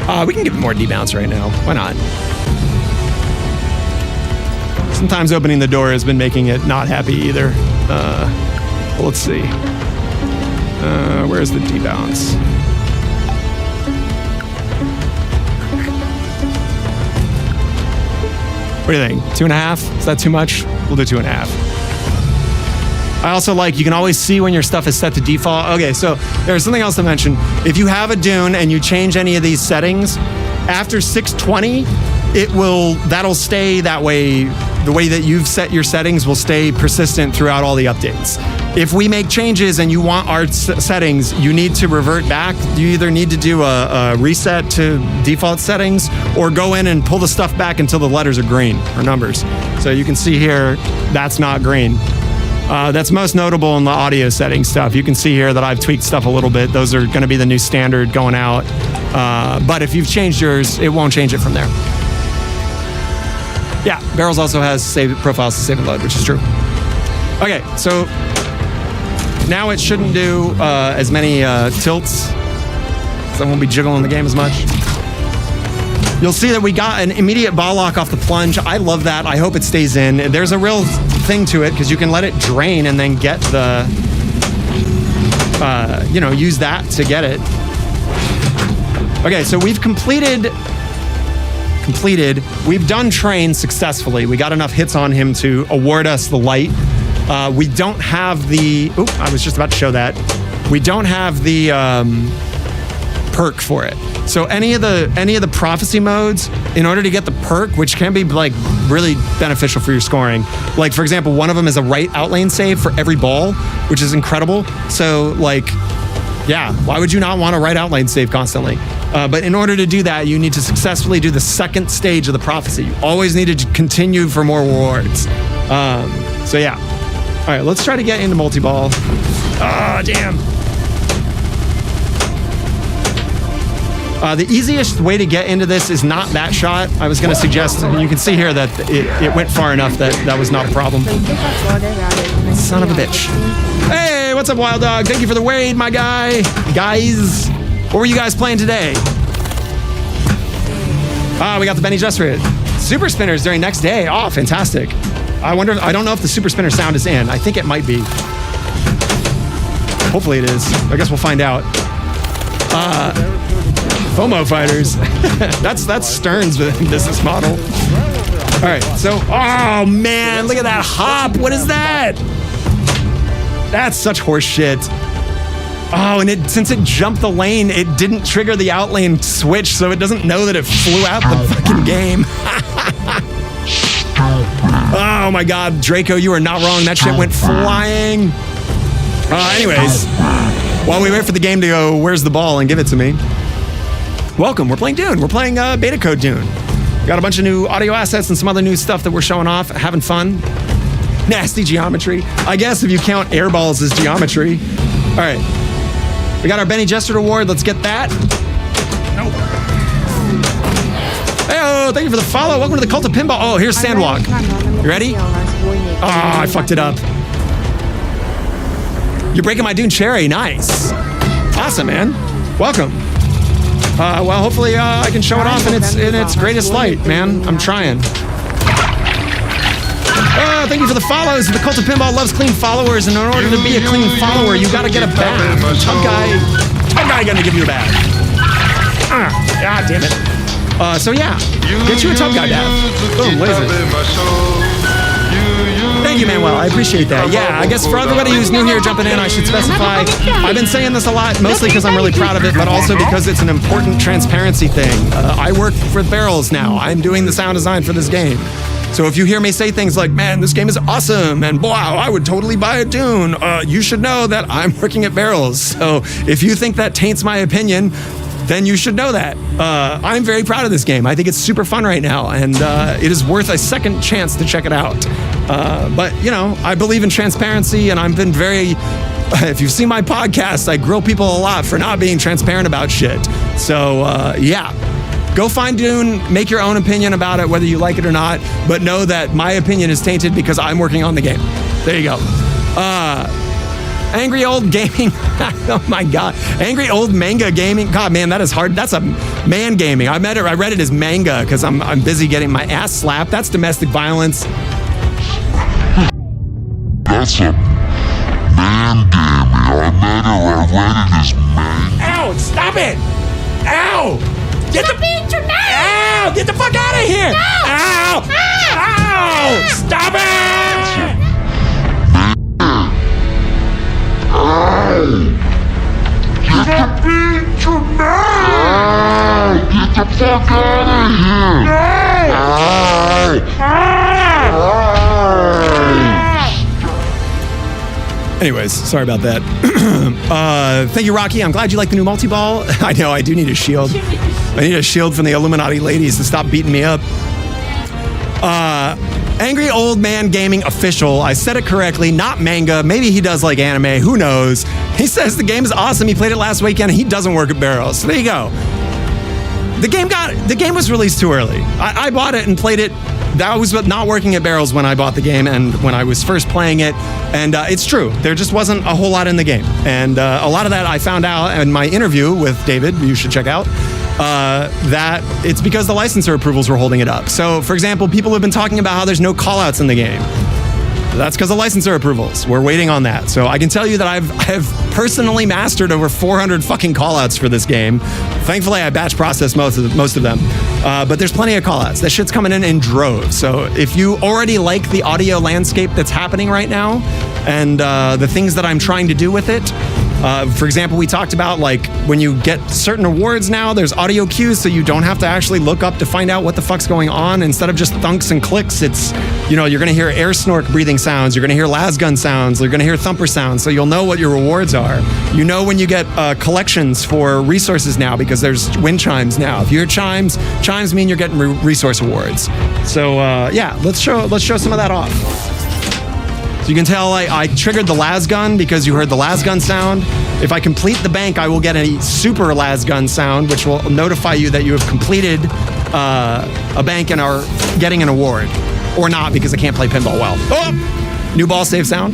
the... We can give it more debounce right now. Why not? Sometimes opening the door has been making it not happy either. Let's see. Where's the debounce? What do you think? 2.5? Is that too much? We'll do 2.5. I also like, you can always see when your stuff is set to default. Okay, so there's something else to mention. If you have a Dune and you change any of these settings, after 620, that'll stay that way. The way that you've set your settings will stay persistent throughout all the updates. If we make changes and you want our settings, you need to revert back. You either need to do a reset to default settings or go in and pull the stuff back until the letters are green or numbers. So you can see here, that's not green. That's most notable in the audio settings stuff. You can see here that I've tweaked stuff a little bit. Those are going to be the new standard going out. But if you've changed yours, it won't change it from there. Yeah, Barrels also has save profiles to save and load, which is true. Okay, so now it shouldn't do as many tilts, so I won't be jiggling the game as much. You'll see that we got an immediate ball lock off the plunge. I love that. I hope it stays in. There's a real thing to it because you can let it drain and then get the, use that to get it. Okay, so we've completed. We've done train successfully. We got enough hits on him to award us the light. We don't have the, I was just about to show that. We don't have the perk for it. So any of the prophecy modes, in order to get the perk, which can be like really beneficial for your scoring. Like for example, one of them is a right outlane save for every ball, which is incredible. So like, yeah, why would you not want a right outlane save constantly? But in order to do that, you need to successfully do the second stage of the prophecy. You always need to continue for more rewards. So yeah. All right, let's try to get into multi-ball. Oh, damn. The easiest way to get into this is not that shot. I was going to suggest, you can see here that it went far enough that was not a problem. Son of a bitch. Hey, what's up, Wild Dog? Thank you for the raid, my guy. Guys, what were you guys playing today? We got the Benny Jester Super Spinners during next day. Oh, fantastic. I don't know if the Super Spinner sound is in. I think it might be. Hopefully it is. I guess we'll find out. FOMO fighters. that's Stern's business model. All right, so, oh man, look at that hop. What is that? That's such horse shit. Oh, and since it jumped the lane, it didn't trigger the outlane switch, so it doesn't know that it flew out the fucking game. Oh my God, Draco, you are not wrong. That shit went flying. Anyways, while we wait for the game to go, where's the ball, and give it to me. Welcome, we're playing Dune. We're playing beta code Dune. We got a bunch of new audio assets and some other new stuff that we're showing off, having fun. Nasty geometry. I guess if you count airballs as geometry. All right. We got our Benny Jester award. Let's get that. Nope. Hey, thank you for the follow. Welcome to the Cult of Pinball. Oh, here's Sandwalk. You ready? Oh, I fucked it up. You're breaking my Dune cherry. Nice. Awesome, man. Welcome. Well, hopefully I can show it off in its greatest light, man. I'm trying. Thank you for the follows. The Cult of Pinball loves clean followers, and in order to be a clean follower, you gotta get a badge. Tub guy gonna give you a badge. God damn it. So yeah, get you a Tub Guy badge. Boom, lasers. Thank you, Manuel. I appreciate that. Yeah, I guess for everybody who's new here jumping in, I should specify, I've been saying this a lot, mostly because I'm really proud of it, but also because it's an important transparency thing. I work for Barrels now. I'm doing the sound design for this game. So if you hear me say things like, man, this game is awesome, and wow, I would totally buy a Dune, you should know that I'm working at Barrels. So if you think that taints my opinion, then you should know that. I'm very proud of this game. I think it's super fun right now, and it is worth a second chance to check it out. But, I believe in transparency, and I've been very... If you've seen my podcast, I grill people a lot for not being transparent about shit. So, yeah. Go find Dune, make your own opinion about it, whether you like it or not, but know that my opinion is tainted because I'm working on the game. There you go. Angry Old Gaming. Oh my God. Angry Old Manga Gaming. God, man, that is hard. That's a man gaming. I read it as manga because I'm busy getting my ass slapped. That's domestic violence. That's a man gaming. I read it as man. Ow, stop it. Ow. Get the being dramatic. Ow! Get the fuck out of here! No! Ow! Ow! Stop it! Get the fuck out of here! Anyways, sorry about that. Thank you, Rocky. I'm glad you like the new multi-ball. I know, I do need a shield. I need a shield from the Illuminati ladies to stop beating me up. Angry Old Man Gaming Official. I said it correctly, not manga. Maybe he does like anime. Who knows? He says the game is awesome. He played it last weekend. And he doesn't work at Barrels. So there you go. The game was released too early. I bought it and played it. That was not working at Barrels when I bought the game and when I was first playing it. And it's true. There just wasn't a whole lot in the game. And a lot of that I found out in my interview with David, you should check out, that it's because the licensor approvals were holding it up. So, for example, people have been talking about how there's no callouts in the game. That's because of licensor approvals. We're waiting on that. So I can tell you that I've personally mastered over 400 fucking callouts for this game. Thankfully, I batch processed most of them. But there's plenty of callouts. That shit's coming in droves. So if you already like the audio landscape that's happening right now and the things that I'm trying to do with it, for example, we talked about like when you get certain awards now, there's audio cues so you don't have to actually look up to find out what the fuck's going on. Instead of just thunks and clicks, it's, you know, you're going to hear air snork breathing sounds, you're going to hear lasgun sounds, you're going to hear thumper sounds, so you'll know what your rewards are. You know when you get collections for resources now because there's wind chimes now. If you hear chimes mean you're getting resource awards. So yeah, let's show some of that off. So you can tell I triggered the lasgun because you heard the lasgun sound. If I complete the bank, I will get a super lasgun sound, which will notify you that you have completed a bank and are getting an award. Or not, because I can't play pinball well. Oh! New ball save sound.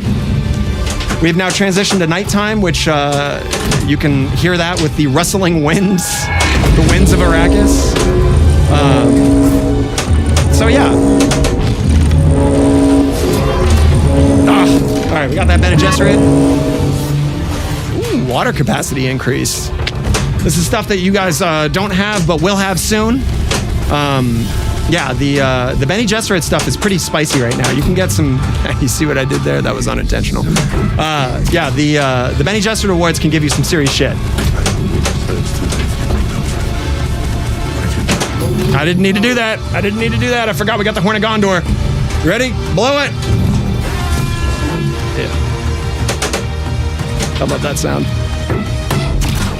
We've now transitioned to nighttime, which you can hear that with the rustling winds, the winds of Arrakis. So yeah. All right, we got that Bene Gesserit. Ooh, water capacity increase. This is stuff that you guys don't have, but will have soon. Yeah, the Bene Gesserit stuff is pretty spicy right now. You can get some. You see what I did there? That was unintentional. Yeah, the Bene Gesserit awards can give you some serious shit. I didn't need to do that. I forgot we got the Horn of Gondor. You ready? Blow it. Yeah. I love that sound.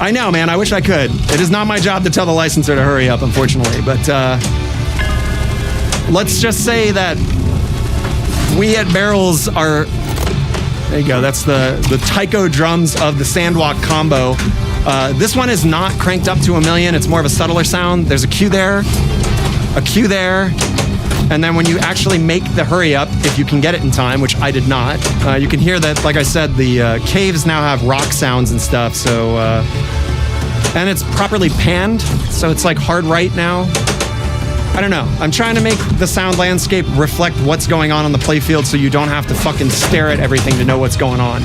I know, man. I wish I could. It is not my job to tell the licensor to hurry up, unfortunately. But let's just say that we at Barrels are... There you go. That's the taiko drums of the Sandwalk combo. This one is not cranked up to 1,000,000. It's more of a subtler sound. There's a cue there, and then when you actually make the hurry up, if you can get it in time, which I did not, you can hear that, like I said, the caves now have rock sounds and stuff, so... and it's properly panned, so it's like hard right now. I don't know. I'm trying to make the sound landscape reflect what's going on the playfield so you don't have to fucking stare at everything to know what's going on.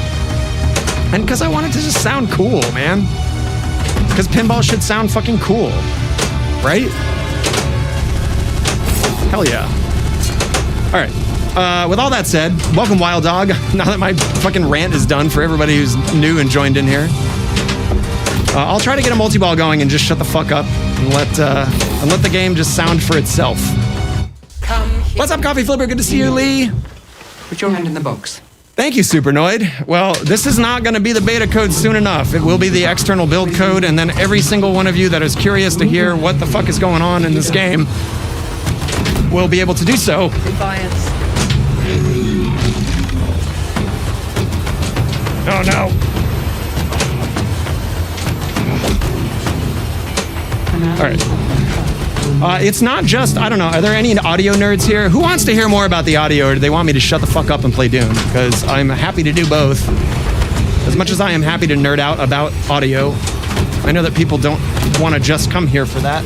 And because I want it to just sound cool, man. Because pinball should sound fucking cool. Right? Hell yeah. All right. With all that said, welcome, Wild Dog. Now that my fucking rant is done for everybody who's new and joined in here, I'll try to get a multi-ball going and just shut the fuck up and let the game just sound for itself. What's up, Coffee Flipper? Good to see you, Lee. Put your hand in the box. Thank you, Supernoid. Well, this is not going to be the beta code soon enough. It will be the external build code, and then every single one of you that is curious to hear what the fuck is going on in this game will be able to do so. Oh, no. All right. It's not just, I don't know, are there any audio nerds here? Who wants to hear more about the audio, or do they want me to shut the fuck up and play Dune? Because I'm happy to do both. As much as I am happy to nerd out about audio, I know that people don't want to just come here for that.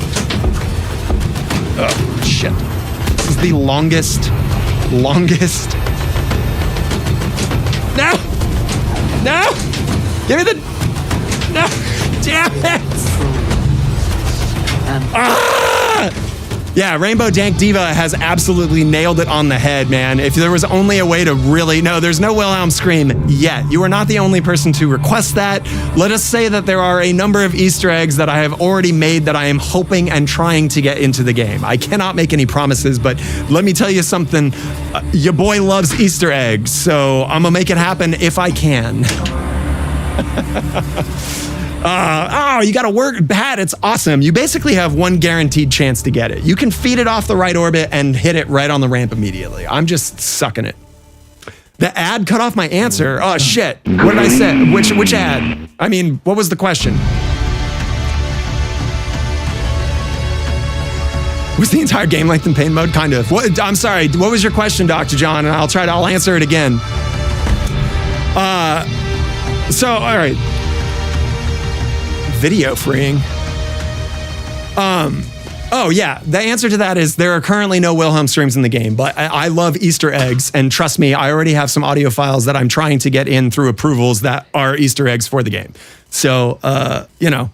Oh, shit. This is the longest. No! No! Give me the... No! Damn it! Ah! Yeah, Rainbow Dank Diva has absolutely nailed it on the head, man. If there was only a way to really... No, there's no Wilhelm scream yet. You are not the only person to request that. Let us say that there are a number of Easter eggs that I have already made that I am hoping and trying to get into the game. I cannot make any promises, but let me tell you something. Your boy loves Easter eggs, so I'm gonna make it happen if I can. You got to work bad. It's awesome. You basically have one guaranteed chance to get it. You can feed it off the right orbit and hit it right on the ramp immediately. I'm just sucking it. The ad cut off my answer. Oh, shit. What did I say? Which ad? I mean, what was the question? Was the entire game length in pain mode? Kind of. What, I'm sorry. What was your question, Dr. John? And I'll answer it again. So, all right. Video freeing. Oh yeah, the answer to that is there are currently no Wilhelm streams in the game, but I love Easter eggs, and trust me, I already have some audio files that I'm trying to get in through approvals that are Easter eggs for the game. So, you know,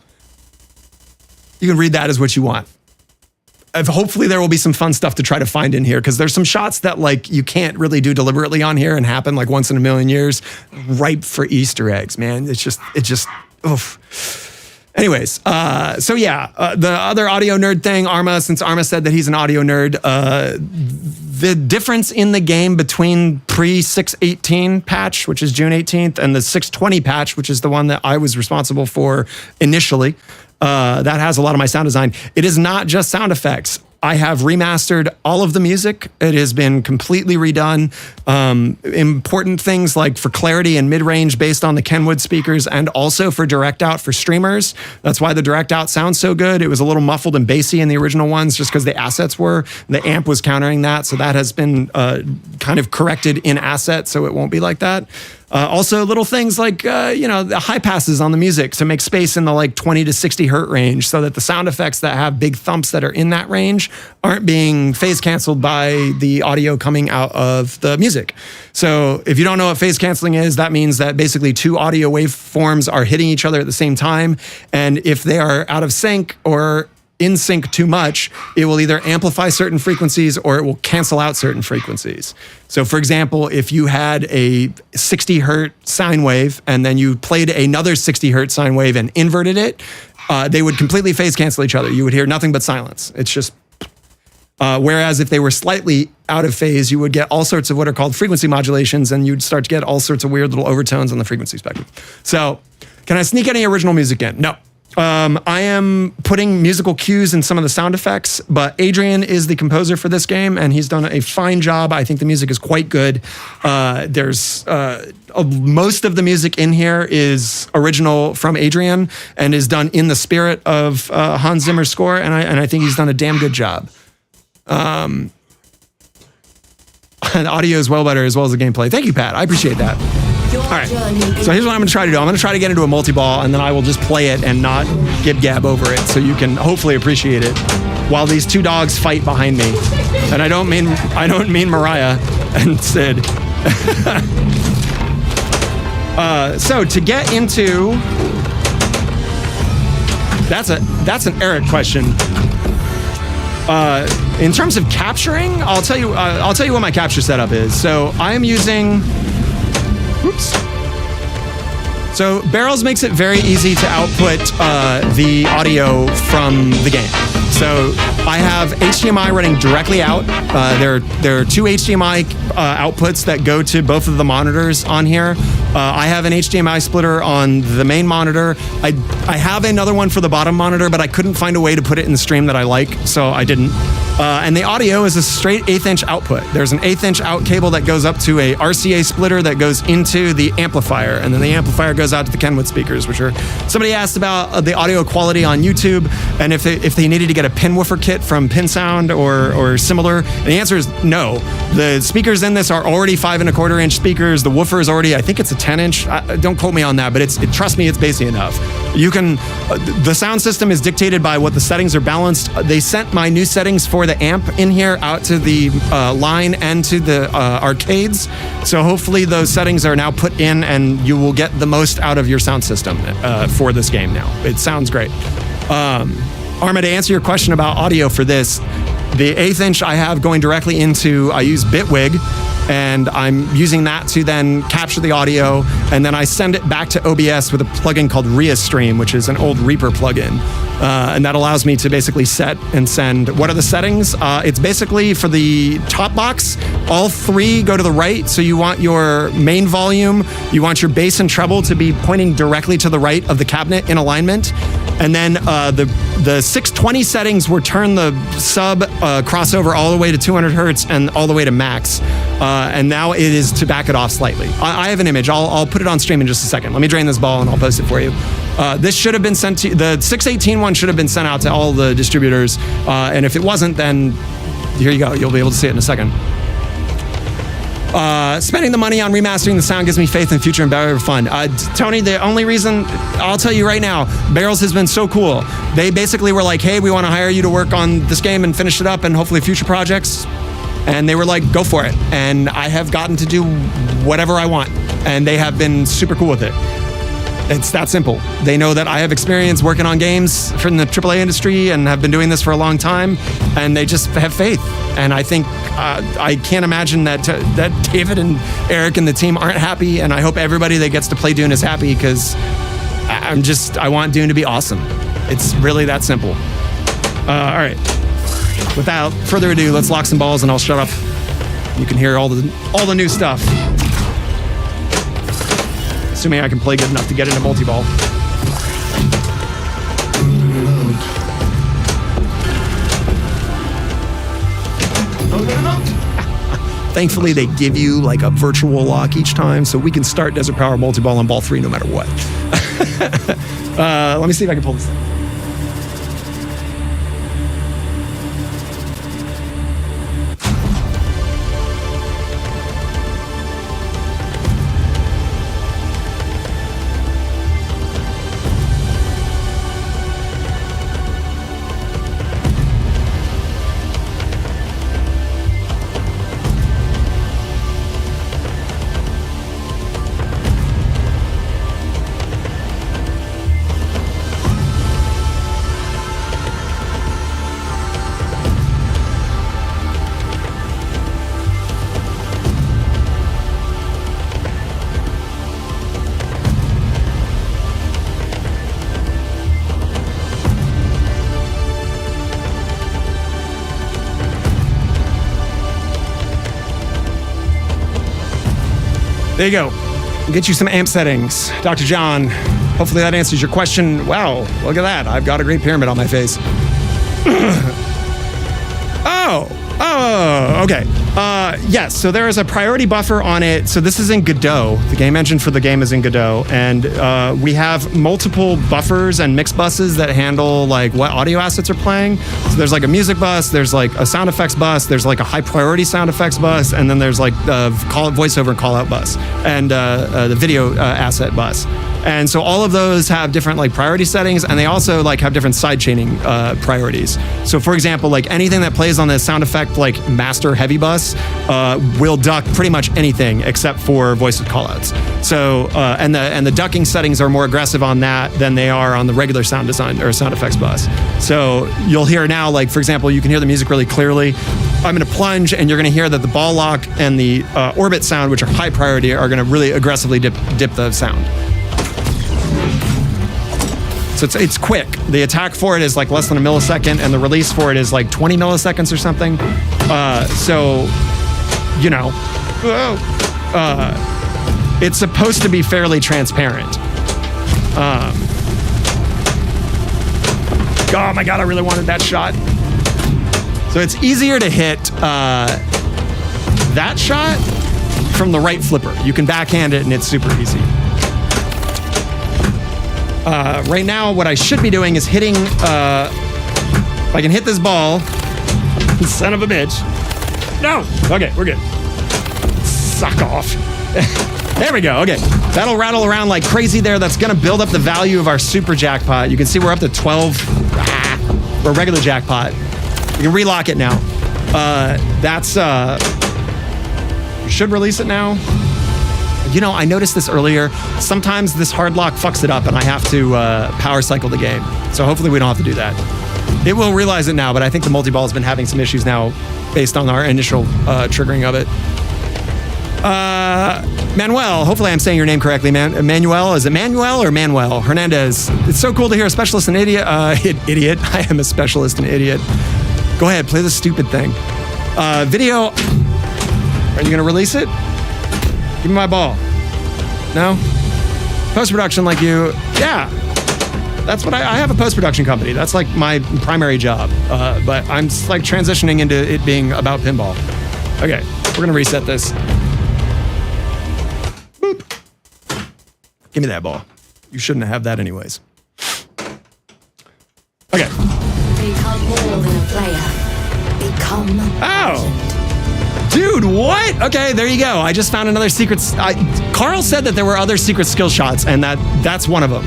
you can read that as what you want. Hopefully there will be some fun stuff to try to find in here, because there's some shots that like you can't really do deliberately on here and happen like once in a million years, ripe for Easter eggs, man. It just, oof. Anyways, so yeah, the other audio nerd thing, since Arma said that he's an audio nerd, the difference in the game between pre-618 patch, which is June 18th, and the 620 patch, which is the one that I was responsible for initially, that has a lot of my sound design. It is not just sound effects. I have remastered all of the music. It has been completely redone. Important things like for clarity and mid-range based on the Kenwood speakers, and also for direct out for streamers. That's why the direct out sounds so good. It was a little muffled and bassy in the original ones just because the assets were. The amp was countering that, so that has been kind of corrected in asset, so it won't be like that. Also, little things like, the high passes on the music to make space in the like 20 to 60 hertz range so that the sound effects that have big thumps that are in that range aren't being phase canceled by the audio coming out of the music. So if you don't know what phase canceling is, that means that basically two audio waveforms are hitting each other at the same time. And if they are out of sync or in sync too much, it will either amplify certain frequencies or it will cancel out certain frequencies. So for example, if you had a 60 hertz sine wave and then you played another 60 hertz sine wave and inverted it, they would completely phase cancel each other. You would hear nothing but silence. It's just, whereas if they were slightly out of phase, you would get all sorts of what are called frequency modulations, and you'd start to get all sorts of weird little overtones on the frequency spectrum. So can I sneak any original music in? No. I am putting musical cues in some of the sound effects, but Adrian is the composer for this game, and he's done a fine job. I think the music is quite good. There's most of the music in here is original from Adrian and is done in the spirit of Hans Zimmer's score, and I think he's done a damn good job. The audio is well better as well as the gameplay. Thank you, Pat. I appreciate that. All right, so here's what I'm going to try to do. I'm going to try to get into a multi-ball, and then I will just play it and not gib-gab over it, so you can hopefully appreciate it while these two dogs fight behind me. And I don't mean Mariah and Sid. So to get into, that's an Eric question. In terms of capturing, I'll tell you what my capture setup is. So I am using. Oops. So Barrels makes it very easy to output the audio from the game. So I have HDMI running directly out. There are two HDMI outputs that go to both of the monitors on here. I have an HDMI splitter on the main monitor. I have another one for the bottom monitor, but I couldn't find a way to put it in the stream that I like, so I didn't. And the audio is a straight 1/8 inch output. There's an 1/8 inch out cable that goes up to a RCA splitter that goes into the amplifier, and then the amplifier goes out to the Kenwood speakers, which are, somebody asked about the audio quality on YouTube, and if they needed to get a pin woofer kit from Pin Sound or similar. And the answer is no. The speakers in this are already 5 1/4 inch speakers. The woofer is already, I think it's a 10 inch. Don't quote me on that, but trust me, it's bassy enough. You can, the sound system is dictated by what the settings are balanced. They sent my new settings for the amp in here out to the line and to the arcades. So hopefully those settings are now put in and you will get the most out of your sound system for this game now. It sounds great. Arma, to answer your question about audio for this, The 1/8 inch I have going directly into, I use Bitwig, and I'm using that to then capture the audio, and then I send it back to OBS with a plugin called Restream, which is an old Reaper plugin. And that allows me to basically set and send. What are the settings? It's basically for the top box, all 3 go to the right. So you want your main volume, you want your bass and treble to be pointing directly to the right of the cabinet in alignment. And then the 620 settings will turn the sub crossover all the way to 200 hertz and all the way to max. And now it is to back it off slightly. I have an image. I'll put it on stream in just a second. Let me drain this ball and I'll post it for you. This should have been sent to, the 618 one should have been sent out to all the distributors. And if it wasn't, then here you go. You'll be able to see it in a second. Spending the money on remastering the sound gives me faith in future and better fun. Tony, the only reason, I'll tell you right now, Barrels has been so cool. They basically were like, hey, we want to hire you to work on this game and finish it up and hopefully future projects. And they were like, go for it. And I have gotten to do whatever I want. And they have been super cool with it. It's that simple. They know that I have experience working on games from the AAA industry and have been doing this for a long time, and they just have faith. And I think I can't imagine that David and Eric and the team aren't happy, and I hope everybody that gets to play Dune is happy, because I want Dune to be awesome. It's really that simple. All right. Without further ado, let's lock some balls and I'll shut up. You can hear all the new stuff. Assuming I can play good enough to get into multiball. Thankfully, they give you like a virtual lock each time, so we can start Desert Power multiball on ball 3 no matter what. Let me see if I can pull this thing. There you go. Get you some amp settings. Dr. John, hopefully that answers your question. Wow, look at that. I've got a great pyramid on my face. Okay. Yes, so there is a priority buffer on it. So this is in Godot. The game engine for the game is in Godot. And we have multiple buffers and mix buses that handle like what audio assets are playing. So there's like a music bus, there's like a sound effects bus, there's like a high priority sound effects bus, and then there's like the voiceover and call out bus, and the video asset bus. And so all of those have different like priority settings, and they also like have different side chaining priorities. So for example, like anything that plays on the sound effect like master heavy bus will duck pretty much anything except for voice callouts. So and the ducking settings are more aggressive on that than they are on the regular sound design or sound effects bus. So you'll hear now, like for example, you can hear the music really clearly. I'm going to plunge, and you're going to hear that the ball lock and the orbit sound, which are high priority, are going to really aggressively dip the sound. So it's quick. The attack for it is like less than a millisecond, and the release for it is like 20 milliseconds or something. So, you know, it's supposed to be fairly transparent. Oh my God, I really wanted that shot. So it's easier to hit that shot from the right flipper. You can backhand it, and it's super easy. Right now, what I should be doing is hitting, if I can hit this ball, son of a bitch. No! Okay, we're good. Suck off. There we go, okay. That'll rattle around like crazy there. That's gonna build up the value of our super jackpot. You can see we're up to 12, for a regular jackpot. You can relock it now. You should release it now. You know, I noticed this earlier. Sometimes this hard lock fucks it up and I have to power cycle the game. So hopefully we don't have to do that. It will realize it now, but I think the multi-ball has been having some issues now based on our initial triggering of it. Manuel, hopefully I'm saying your name correctly, man. Manuel, is it Manuel or Manuel? Hernandez. It's so cool to hear a specialist in idiot. Idiot. I am a specialist in idiot. Go ahead, play the stupid thing. Video. Are you going to release it? Give me my ball. No? Post-production like you. Yeah. That's what I have a post-production company. That's like my primary job. But I'm like transitioning into it being about pinball. Okay, we're going to reset this. Boop. Give me that ball. You shouldn't have that anyways. Okay. Become more than a player. Become Oh! Dude, what? Okay, there you go. I just found another secret. Carl said that there were other secret skill shots, and that's one of them.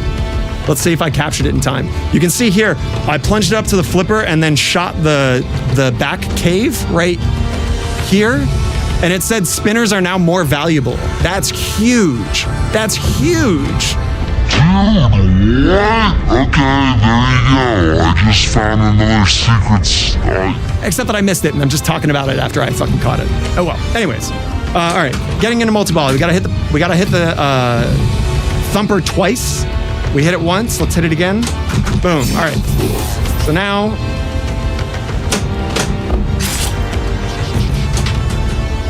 Let's see if I captured it in time. You can see here, I plunged it up to the flipper and then shot the back cave right here. And it said spinners are now more valuable. That's huge. That's huge. What? Okay, there you go. I just found another secret. Except that I missed it, and I'm just talking about it after I fucking caught it. Oh well. Anyways, all right. Getting into multi-ball, we gotta hit the thumper twice. We hit it once. Let's hit it again. Boom. All right. So now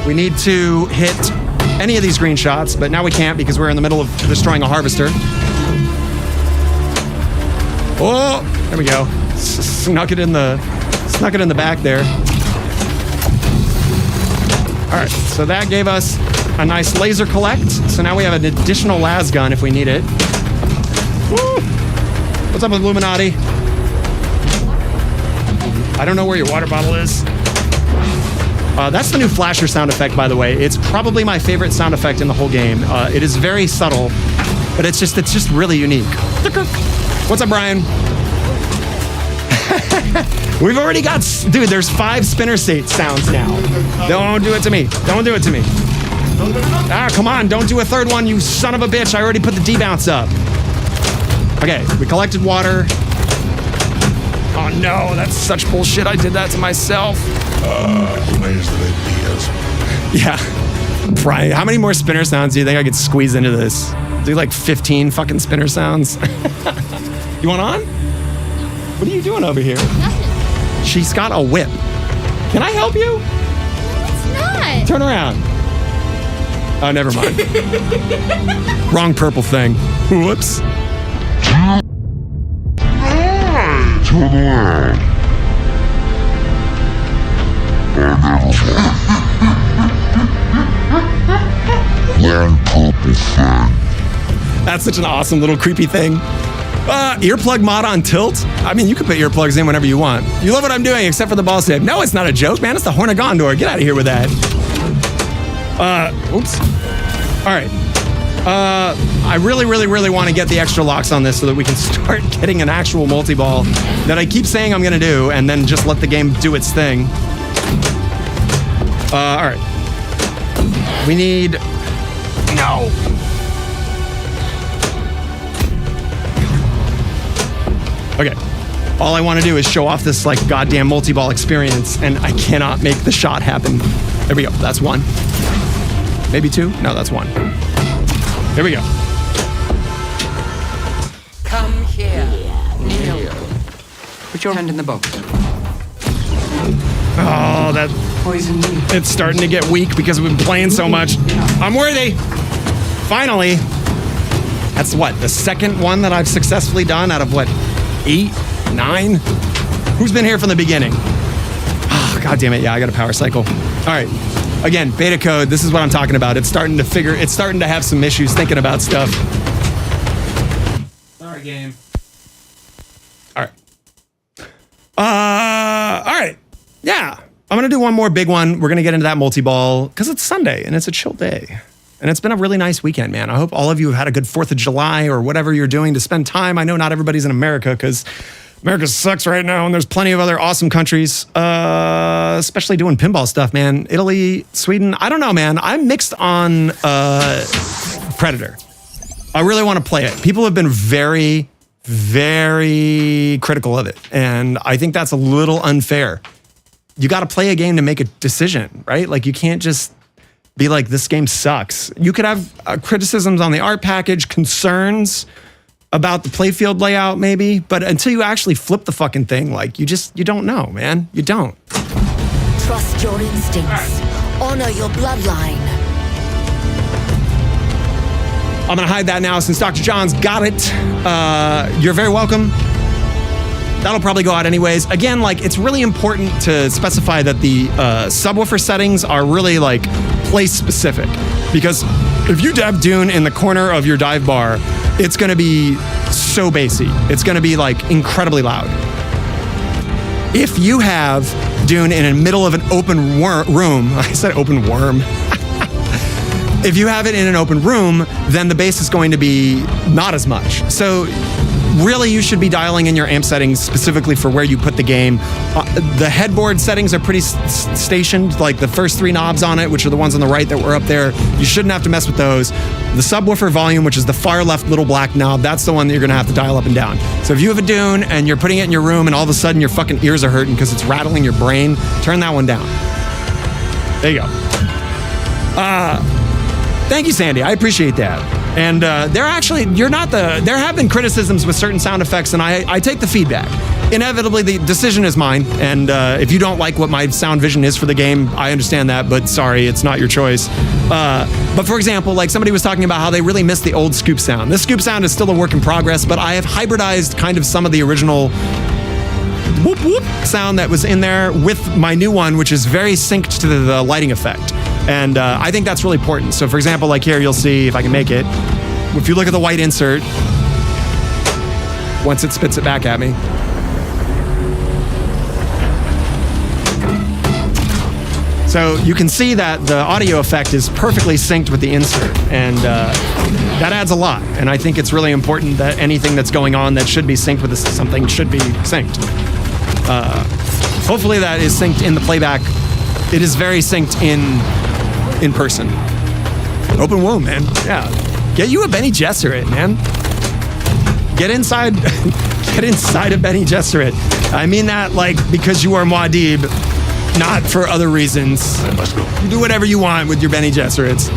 we need to hit any of these green shots, but now we can't because we're in the middle of destroying a harvester. Oh, there we go. Snuck it in the back there. All right, so that gave us a nice laser collect. So now we have an additional las gun if we need it. Woo! What's up with Illuminati? I don't know where your water bottle is. That's the new flasher sound effect, by the way. It's probably my favorite sound effect in the whole game. It is very subtle, but it's just really unique. What's up, Brian? We've already got, dude, there's 5 spinner state sounds now. Don't do it to me. Don't do it to me. Ah, come on, don't do a third one, you son of a bitch. I already put the D-bounce up. Okay, we collected water. Oh no, that's such bullshit. I did that to myself. Yeah. Brian, how many more spinner sounds do you think I could squeeze into this? Do like 15 fucking spinner sounds? You want on? What are you doing over here? Nothing. She's got a whip. Can I help you? No, it's not. Turn around. Oh, never mind. Wrong purple thing. Whoops. Turn around. Wrong purple thing. That's such an awesome little creepy thing. Earplug mod on tilt? I mean, you can put earplugs in whenever you want. You love what I'm doing, except for the ball save. No, it's not a joke, man. It's the Horn of Gondor. Get out of here with that. Oops. All right. I really want to get the extra locks on this so that we can start getting an actual multi-ball that I keep saying I'm going to do and then just let the game do its thing. All right. We need... No. Okay. All I want to do is show off this like goddamn multi-ball experience, and I cannot make the shot happen. There we go. That's 1. Maybe 2? No, that's 1. Here we go. Come here. Kneel. Put your hand in the box. Oh, that... Poison me. It's starting to get weak because we've been playing so much. I'm worthy. Finally. That's what? The second one that I've successfully done out of what? 8? 9? Who's been here from the beginning? Oh, God damn it. Yeah, I got a power cycle. All right. Again, beta code. This is what I'm talking about. It's starting to have some issues thinking about stuff. Sorry, game. All right. All right. Yeah. I'm going to do one more big one. We're going to get into that multi-ball because it's Sunday and it's a chill day. And it's been a really nice weekend, man. I hope all of you have had a good 4th of July or whatever you're doing to spend time. I know not everybody's in America because America sucks right now and there's plenty of other awesome countries, especially doing pinball stuff, man. Italy, Sweden. I don't know, man. I'm mixed on Predator. I really want to play it. People have been very very critical of it. And I think that's a little unfair. You got to play a game to make a decision, right? Like you can't just be like, this game sucks. You could have criticisms on the art package, concerns about the playfield layout maybe, but until you actually flip the fucking thing, like you don't know, man. You don't. Trust your instincts. Honor your bloodline. I'm gonna hide that now since Dr. John's got it. You're very welcome. That'll probably go out anyways. Again, like it's really important to specify that the subwoofer settings are really like place specific, because if you have Dune in the corner of your dive bar, it's gonna be so bassy. It's gonna be like incredibly loud. If you have Dune in the middle of an open room, I said open worm. If you have it in an open room, then the bass is going to be not as much. So really you should be dialing in your amp settings specifically for where you put the game. The headboard settings are pretty stationed, like the first 3 knobs on it, which are the ones on the right that were up there. You shouldn't have to mess with those. The subwoofer volume, which is the far left little black knob, that's the one that you're gonna have to dial up and down. So if you have a Dune and you're putting it in your room and all of a sudden your fucking ears are hurting because it's rattling your brain, turn that one down. There you go. Thank you, Sandy. I appreciate that. And there have been criticisms with certain sound effects, and I take the feedback. Inevitably, the decision is mine, and if you don't like what my sound vision is for the game, I understand that, but sorry, it's not your choice. But for example, like somebody was talking about how they really miss the old scoop sound. This scoop sound is still a work in progress, but I have hybridized kind of some of the original whoop whoop sound that was in there with my new one, which is very synced to the lighting effect. And I think that's really important. So for example, like here, you'll see if I can make it. If you look at the white insert, once it spits it back at me. So you can see that the audio effect is perfectly synced with the insert. And that adds a lot. And I think it's really important that anything that's going on that should be synced with something should be synced. Hopefully that is synced in the playback. It is very synced in person. Open womb, man. Yeah. Get you a Bene Gesserit, man. Get inside a Bene Gesserit. I mean that like because you are Muad'Dib, not for other reasons. You do whatever you want with your Bene Gesserits.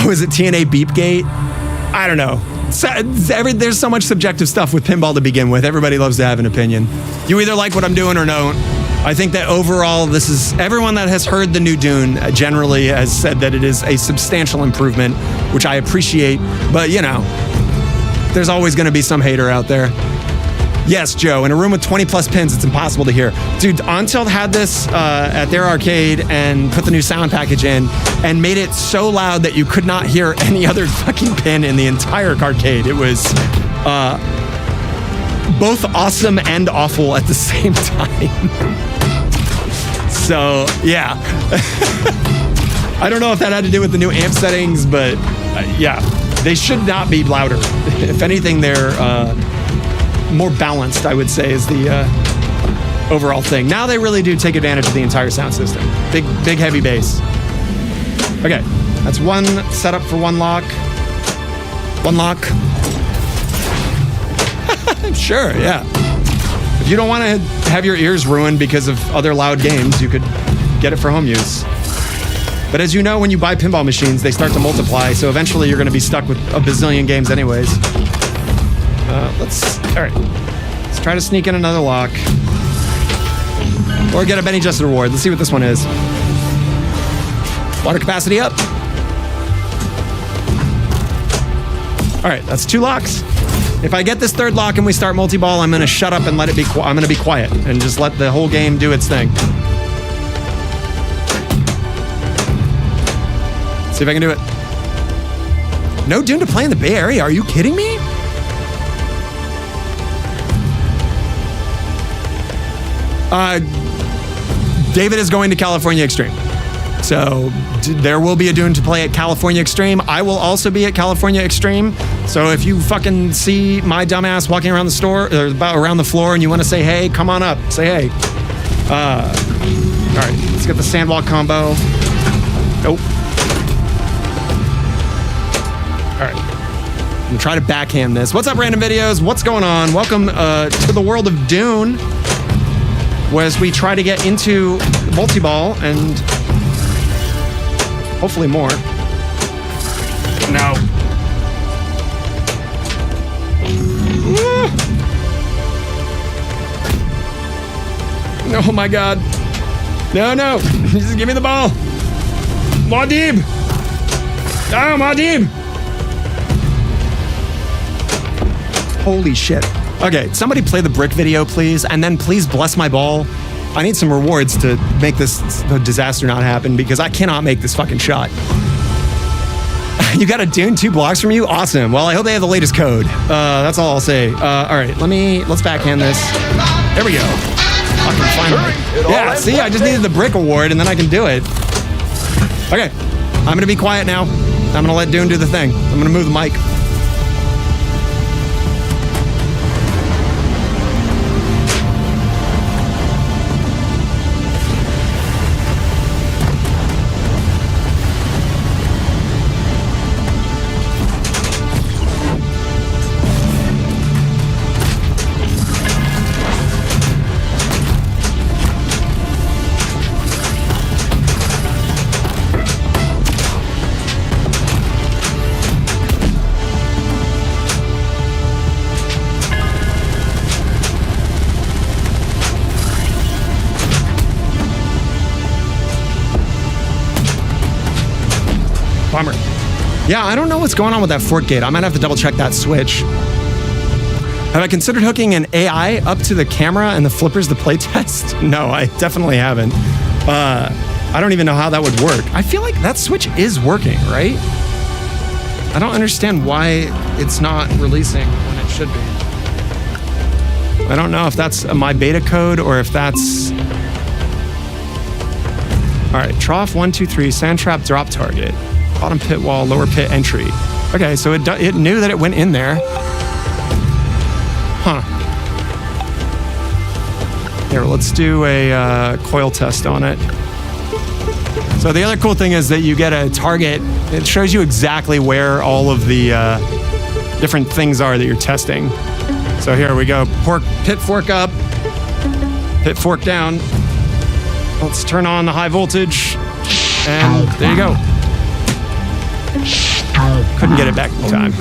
Oh, is it TNA Beepgate? I don't know. There's so much subjective stuff with pinball to begin with. Everybody loves to have an opinion. You either like what I'm doing or don't. I think that overall, everyone that has heard the new Dune generally has said that it is a substantial improvement, which I appreciate. But, you know, there's always going to be some hater out there. Yes, Joe, in a room with 20 plus pins, it's impossible to hear. Dude, Ontilt had this at their arcade and put the new sound package in and made it so loud that you could not hear any other fucking pin in the entire arcade. It was both awesome and awful at the same time. So, yeah. I don't know if that had to do with the new amp settings, but yeah, they should not be louder. If anything, they're more balanced, I would say, is the overall thing. Now they really do take advantage of the entire sound system. Big heavy bass. Okay, that's one setup for one lock. One lock. Sure, yeah. If you don't want to have your ears ruined because of other loud games, you could get it for home use. But as you know, when you buy pinball machines, they start to multiply, so eventually you're going to be stuck with a bazillion games anyways. All right. Let's try to sneak in another lock. Or get a Bene Gesserit award. Let's see what this one is. Water capacity up. All right, that's 2 locks. If I get this 3rd lock and we start multi-ball, I'm going to shut up and let it be I'm going to be quiet and just let the whole game do its thing. See if I can do it. No Dune to play in the Bay Area? Are you kidding me? David is going to California Extreme. So there will be a Dune to play at California Extreme. I will also be at California Extreme. So if you fucking see my dumbass walking around the store or around the floor and you want to say hey, come on up. Say hey. All right, let's get the sandwalk combo. Nope. All right. I'm gonna try to backhand this. What's up, random videos? What's going on? Welcome to the world of Dune, as we try to get into Multiball and hopefully more. No. Oh my God. No. Just give me the ball. Muad'Dib. Oh, Muad'Dib. Holy shit. Okay, somebody play the brick video, please, and then please bless my ball. I need some rewards to make this disaster not happen because I cannot make this fucking shot. You got a Dune 2 blocks from you? Awesome. Well, I hope they have the latest code. That's all I'll say. All right, let's backhand this. There we go. Fucking finally. Yeah, see, I just needed the brick award and then I can do it. Okay, I'm gonna be quiet now. I'm gonna let Dune do the thing. I'm gonna move the mic. Bummer. Yeah, I don't know what's going on with that fort gate. I might have to double check that switch. Have I considered hooking an AI up to the camera and the flippers to play test? No, I definitely haven't. I don't even know how that would work. I feel like that switch is working, right? I don't understand why it's not releasing when it should be. I don't know if that's my beta code or if that's... All right, trough 1, 2, 3, sand trap drop target. Bottom pit wall, lower pit entry. Okay, so it knew that it went in there. Huh. Here, let's do a coil test on it. So the other cool thing is that you get a target. It shows you exactly where all of the different things are that you're testing. So here we go. Pit fork up, pit fork down. Let's turn on the high voltage. And there you go. Couldn't get it back in time.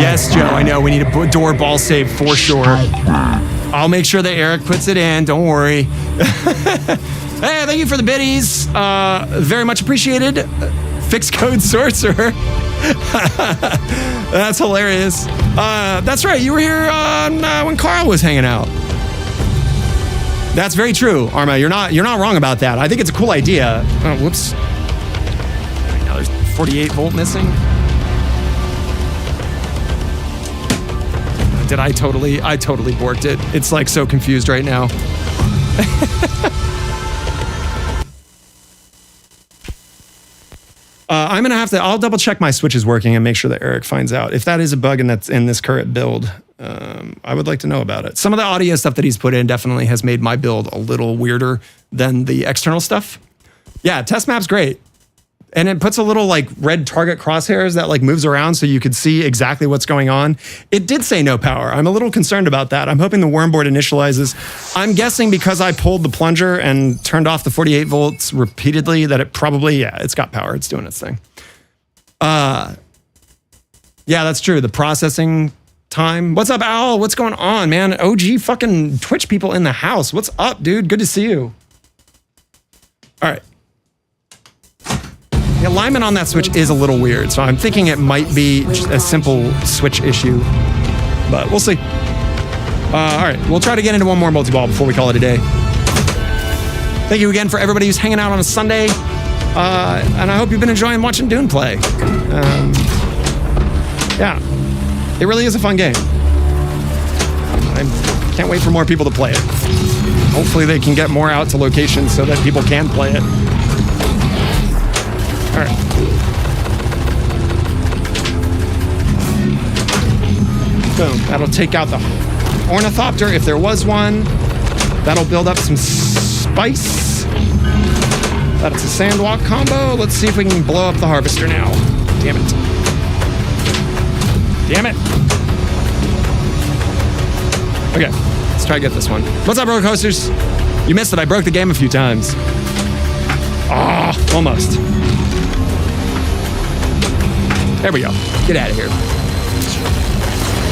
Yes, Joe, I know. We need a door ball save for sure. I'll make sure that Eric puts it in. Don't worry. Hey, thank you for the biddies. Very much appreciated. Fixed code sorcerer. That's hilarious. That's right. You were here when Carl was hanging out. That's very true, Arma. You're not wrong about that. I think it's a cool idea. Oh, whoops. Now there's 48 volt missing. I totally borked it. It's like so confused right now. I'll double check my switch is working and make sure that Eric finds out. If that is a bug and that's in this current build, I would like to know about it. Some of the audio stuff that he's put in definitely has made my build a little weirder than the external stuff. Yeah, test map's great. And it puts a little like red target crosshairs that like moves around so you could see exactly what's going on. It did say no power. I'm a little concerned about that. I'm hoping the worm board initializes. I'm guessing because I pulled the plunger and turned off the 48 volts repeatedly that it probably, yeah, it's got power. It's doing its thing. Yeah, that's true. The processing time. What's up, Al? What's going on, man? OG fucking Twitch people in the house. What's up, dude? Good to see you. All right. The alignment on that switch is a little weird, so I'm thinking it might be just a simple switch issue, but we'll see. All right, we'll try to get into one more multi-ball before we call it a day. Thank you again for everybody who's hanging out on a Sunday, and I hope you've been enjoying watching Dune play. Yeah, it really is a fun game. I can't wait for more people to play it. Hopefully they can get more out to locations so that people can play it. All right. Boom. That'll take out the ornithopter if there was one. That'll build up some spice. That's a sandwalk combo. Let's see if we can blow up the harvester now. Damn it. Damn it. Okay, let's try to get this one. What's up, roller coasters? You missed it. I broke the game a few times. Ah, almost. There we go. Get out of here.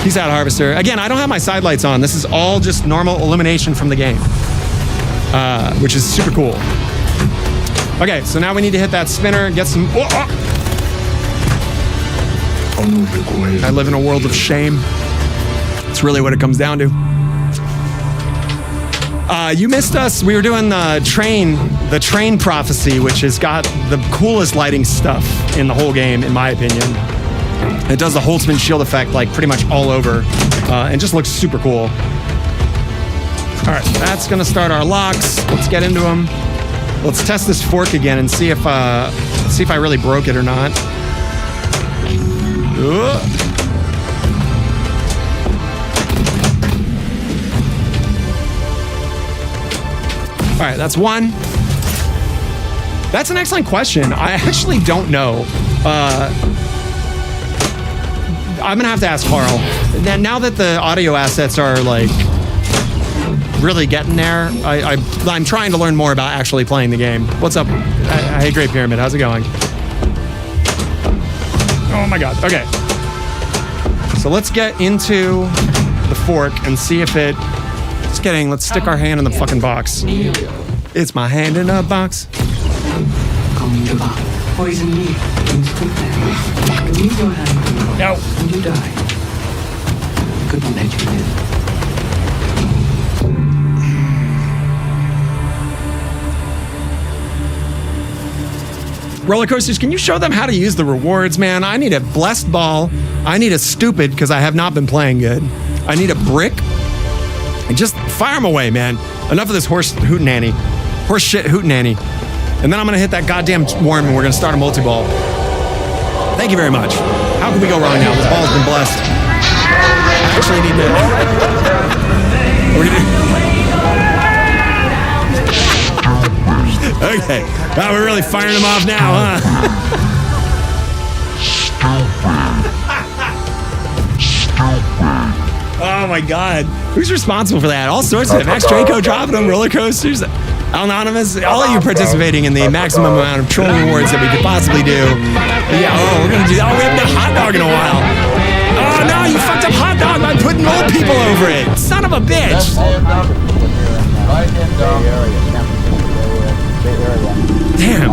Peace out, Harvester. Again, I don't have my side lights on. This is all just normal illumination from the game, which is super cool. Okay, so now we need to hit that spinner, get some... Oh, oh. I live in a world of shame. It's really what it comes down to. You missed us. We were doing the train prophecy, which has got the coolest lighting stuff in the whole game, in my opinion. It does the Holtzman shield effect like pretty much all over, and just looks super cool. All right, that's gonna start our locks. Let's get into them. Let's test this fork again and see if I really broke it or not. All right, that's one. That's an excellent question. I actually don't know. I'm gonna have to ask Carl. Now that the audio assets are like really getting there, I'm trying to learn more about actually playing the game. What's up? Hey, Great Pyramid, how's it going? Oh my God, okay. So let's get into the fork and see if it... Just kidding, let's stick our hand in the fucking box. It's my hand in a box. Poison me. Remove your hand. No. And you die. Couldn't let you live. Roller coasters, can you show them how to use the rewards, man? I need a blessed ball. I need a stupid, because I have not been playing good. I need a brick. And just fire them away, man. Enough of this horse hootenanny. Horse shit hootenanny. And then I'm gonna hit that goddamn worm and we're gonna start a multi-ball. Thank you very much. How can we go wrong now? This ball's been blessed. I actually need to... Okay. Wow, we're really firing them off now, huh? Oh my God. Who's responsible for that? All sorts of it. Max Draco dropping them, roller coasters. Anonymous, all of you participating in the maximum amount of troll rewards that we could possibly do. Yeah, oh, we're gonna do that. Oh, we haven't done hot dog in a while. Oh no, you fucked up hot dog by putting old people over it. Son of a bitch. Damn.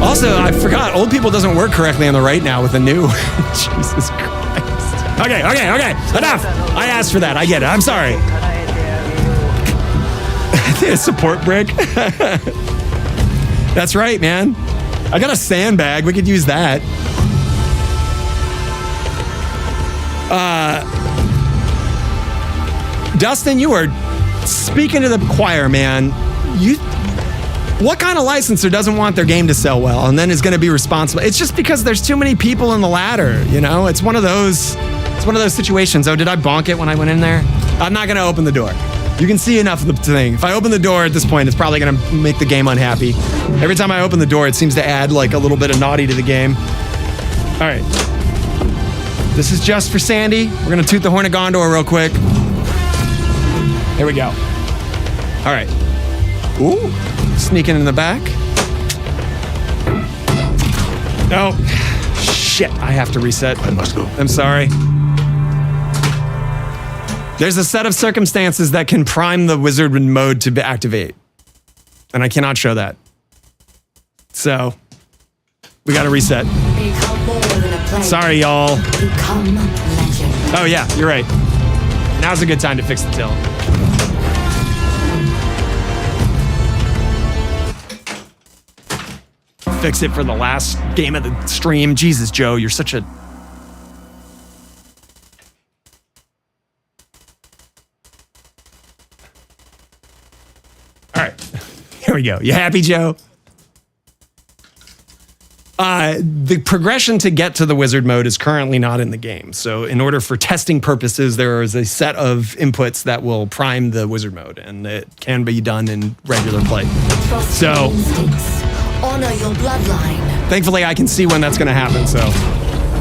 Also, I forgot, old people doesn't work correctly on the right now with the new. Jesus Christ. Okay, enough. I asked for that, I get it, I'm sorry. A support brick. That's right, man. I got a sandbag. We could use that. Dustin, you are speaking to the choir, man. What kind of licensor doesn't want their game to sell well and then is going to be responsible? It's just because there's too many people in the ladder, you know? It's one of those situations. Oh, did I bonk it when I went in there? I'm not going to open the door. You can see enough of the thing. If I open the door at this point, it's probably gonna make the game unhappy. Every time I open the door, it seems to add like a little bit of naughty to the game. All right. This is just for Sandy. We're gonna toot the horn of Gondor real quick. Here we go. All right. Ooh, sneaking in the back. No. Shit, I have to reset. I must go. I'm sorry. There's a set of circumstances that can prime the wizard mode to activate. And I cannot show that. So, we gotta reset. Sorry, y'all. Oh yeah, you're right. Now's a good time to fix the till. Fix it for the last game of the stream. Jesus, Joe, you're such a... All right, here we go. You happy, Joe? The progression to get to the wizard mode is currently not in the game. So in order for testing purposes, there is a set of inputs that will prime the wizard mode, and it can be done in regular play. So honor your bloodline. Thankfully, I can see when that's going to happen, so.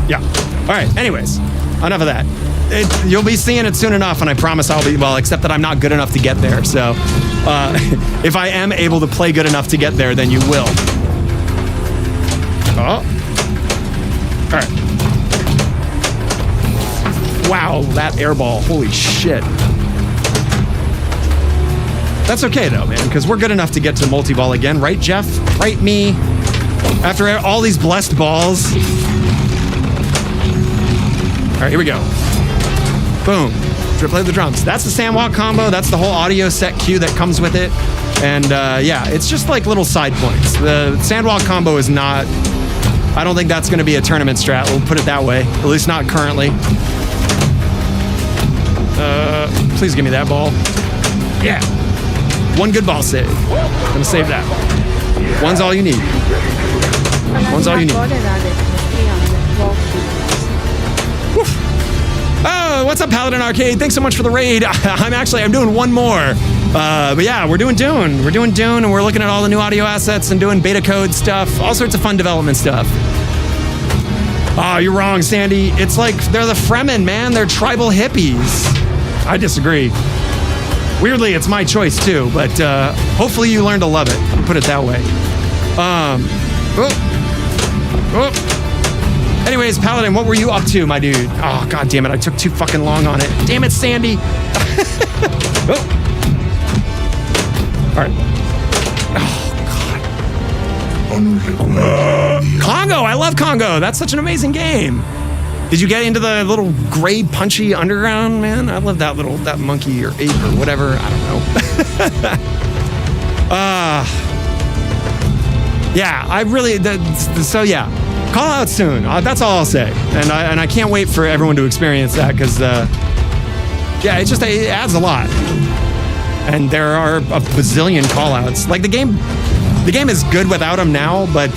Yeah. All right. Anyways, enough of that. You'll be seeing it soon enough, and I promise I'll be, well, except that I'm not good enough to get there. So if I am able to play good enough to get there, then you will. Oh. All right. Wow, that air ball. Holy shit. That's okay, though, man, because we're good enough to get to multi-ball again. Right, Jeff? Right, me? After all these blessed balls. All right, here we go. Boom. Play the drums. That's the sandwalk combo. That's the whole audio set cue that comes with it. And yeah, it's just like little side points. The sandwalk combo is not... I don't think that's going to be a tournament strat. We'll put it that way. At least not currently. Please give me that ball. Yeah. One good ball save. I'm going to save that. One's all you need. One's all you need. Woof. Oh, what's up, Paladin Arcade? Thanks so much for the raid. I'm doing one more. But yeah, we're doing Dune. We're doing Dune, and we're looking at all the new audio assets and doing beta code stuff, all sorts of fun development stuff. Oh, you're wrong, Sandy. It's like they're the Fremen, man. They're tribal hippies. I disagree. Weirdly, it's my choice too, but hopefully you learn to love it. I'll put it that way. Anyways, Paladin, what were you up to, my dude? Oh, god damn it. I took too fucking long on it. Damn it, Sandy. All right. Oh, God. Congo. I love Congo. That's such an amazing game. Did you get into the little gray punchy underground, man? I love that monkey or ape or whatever. I don't know. Yeah, I really, so yeah. Call out soon. That's all I'll say. And I can't wait for everyone to experience that because, yeah, it adds a lot. And there are a bazillion call-outs. Like the game is good without them now, but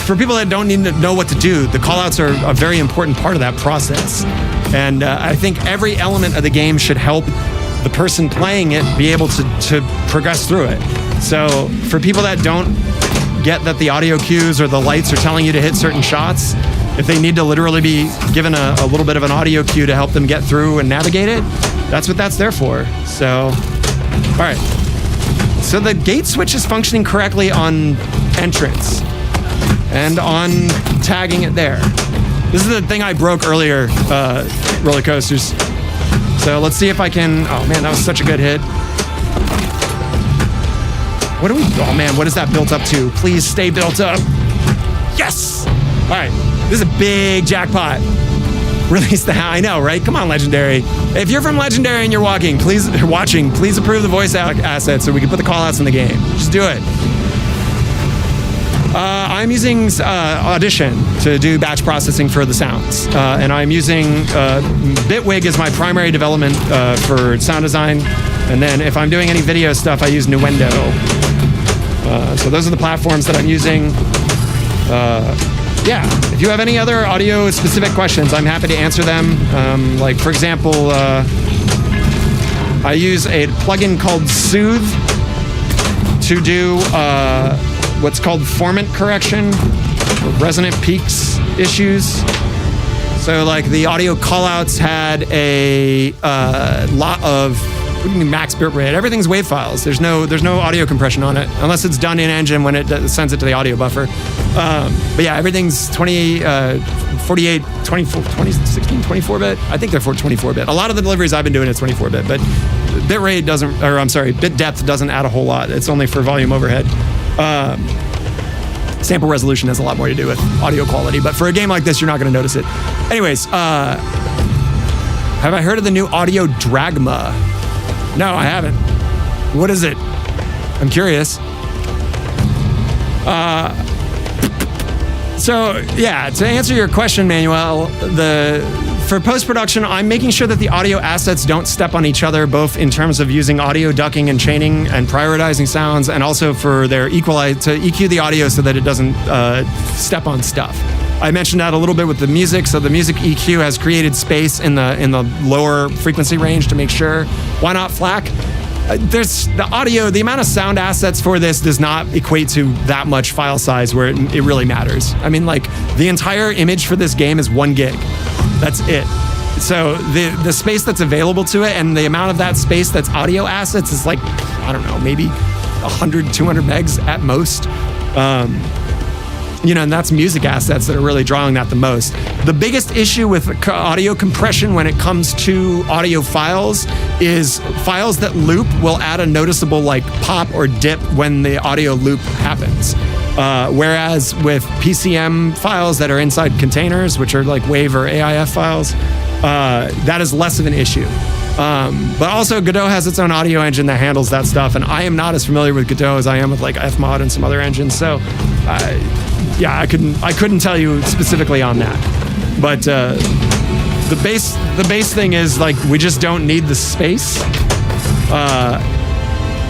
for people that don't need to know what to do, the call-outs are a very important part of that process. And I think every element of the game should help the person playing it be able to progress through it. So for people that don't get that the audio cues or the lights are telling you to hit certain shots, if they need to literally be given a little bit of an audio cue to help them get through and navigate it, that's what that's there for. So, all right. So the gate switch is functioning correctly on entrance and on tagging it there. This is the thing I broke earlier, roller coasters. So let's see if I can, oh man, that was such a good hit. Oh man, what is that built up to? Please stay built up. Yes! All right, this is a big jackpot. Release the I know, right? Come on, Legendary. If you're from Legendary and you're please approve the voice assets so we can put the callouts in the game. Just do it. I'm using Audition to do batch processing for the sounds. And I'm using Bitwig as my primary development for sound design. And then if I'm doing any video stuff, I use Nuendo. So those are the platforms that I'm using. Yeah, if you have any other audio specific questions, I'm happy to answer them. Like for example, I use a plugin called Soothe to do what's called formant correction, resonant peaks issues. So like the audio callouts had a lot of, what do you mean max bit rate? Everything's WAV files. There's no audio compression on it unless it's done in engine when it sends it to the audio buffer. But yeah, everything's 48, 24, 20, 16, 24-bit. I think they're 24-bit. A lot of the deliveries I've been doing is 24-bit, but bit rate doesn't, or I'm sorry, bit depth doesn't add a whole lot. It's only for volume overhead. Sample resolution has a lot more to do with audio quality, but for a game like this, you're not going to notice it. Anyways, have I heard of the new Audio Dragma? No, I haven't. What is it? I'm curious. So yeah, to answer your question, Manuel, for post-production, I'm making sure that the audio assets don't step on each other, both in terms of using audio ducking and chaining and prioritizing sounds, and also for their to EQ the audio so that it doesn't step on stuff. I mentioned that a little bit with the music. So the music EQ has created space in the lower frequency range to make sure. Why not FLAC? there's the audio, the amount of sound assets for this does not equate to that much file size where it really matters. I mean, like, the entire image for this game is 1 gig. That's it. So the space that's available to it and the amount of that space that's audio assets is like, I don't know, maybe 100, 200 megs at most. And that's music assets that are really drawing that the most. The biggest issue with audio compression when it comes to audio files is files that loop will add a noticeable like pop or dip when the audio loop happens. Whereas with PCM files that are inside containers, which are like WAV or AIF files, that is less of an issue. But also Godot has its own audio engine that handles that stuff, and I am not as familiar with Godot as I am with like Fmod and some other engines. So, I couldn't tell you specifically on that. But the base thing is like we just don't need the space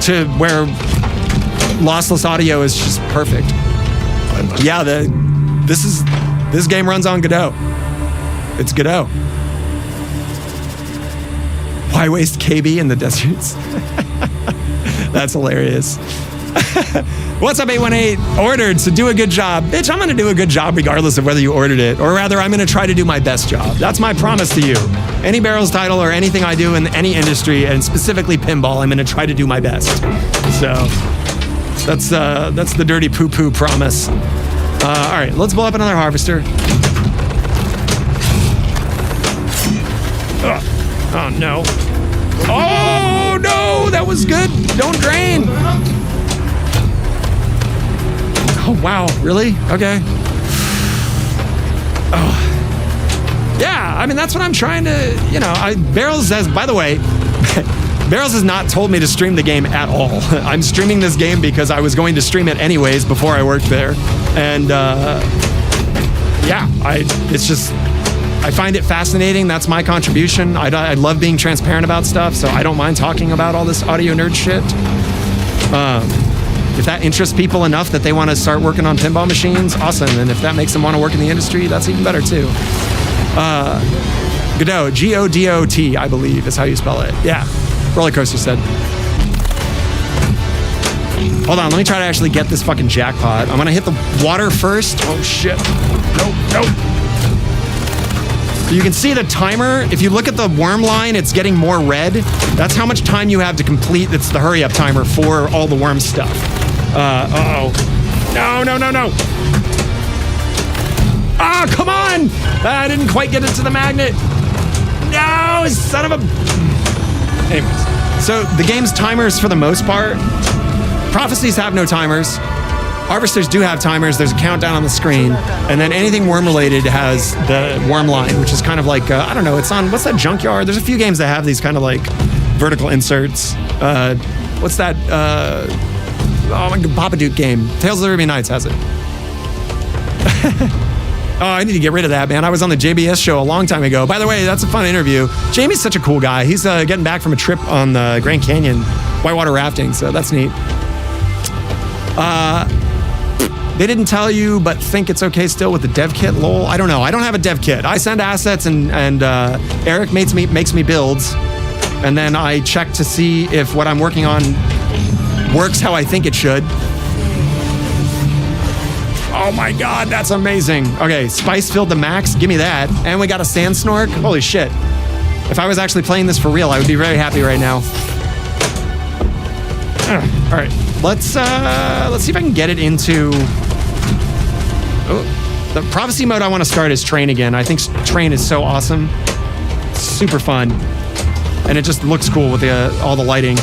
to where lossless audio is just perfect. Yeah, this game runs on Godot. It's Godot. Why waste KB in the deserts? That's hilarious. What's up, 818? Ordered, so do a good job. Bitch, I'm going to do a good job regardless of whether you ordered it. Or rather, I'm going to try to do my best job. That's my promise to you. Any Barrels title or anything I do in any industry, and specifically pinball, I'm going to try to do my best. So that's the dirty poo-poo promise. All right, let's blow up another harvester. Oh, no. Oh, no, that was good. Don't drain. Oh, wow, really? Okay. Oh. Yeah, I mean, that's what I'm trying to, Barrels has, by the way, Barrels has not told me to stream the game at all. I'm streaming this game because I was going to stream it anyways before I worked there. And, I find it fascinating. That's my contribution. I love being transparent about stuff, so I don't mind talking about all this audio nerd shit. If that interests people enough that they want to start working on pinball machines, awesome. And if that makes them want to work in the industry, that's even better too. Godot, Godot, I believe is how you spell it. Yeah, Roller Coaster said. Hold on, let me try to actually get this fucking jackpot. I'm gonna hit the water first. Oh shit. Nope. You can see the timer. If you look at the worm line, it's getting more red. That's how much time you have to complete. It's the hurry up timer for all the worm stuff. Uh-oh. No. Ah, come on! I didn't quite get it to the magnet. No, son of a... Anyways, so the game's timers for the most part. Prophecies have no timers. Harvesters do have timers. There's a countdown on the screen. And then anything worm-related has the worm line, which is kind of like, I don't know, it's on, what's that, Junkyard? There's a few games that have these kind of like vertical inserts. What's that, my God, Babadook game. Tales of the Arabian Nights has it. Oh, I need to get rid of that, man. I was on the JBS show a long time ago. By the way, that's a fun interview. Jamie's such a cool guy. He's getting back from a trip on the Grand Canyon, whitewater rafting, so that's neat. They didn't tell you, but think it's okay still with the dev kit, lol. I don't know. I don't have a dev kit. I send assets and Eric makes me builds, and then I check to see if what I'm working on works how I think it should. Oh my God, that's amazing. Okay, spice filled the max. Give me that. And we got a sand snork. Holy shit. If I was actually playing this for real, I would be very happy right now. All right, let's see if I can get it into... Oh, the prophecy mode I want to start is train again. I think train is so awesome. It's super fun. And it just looks cool with all the lighting.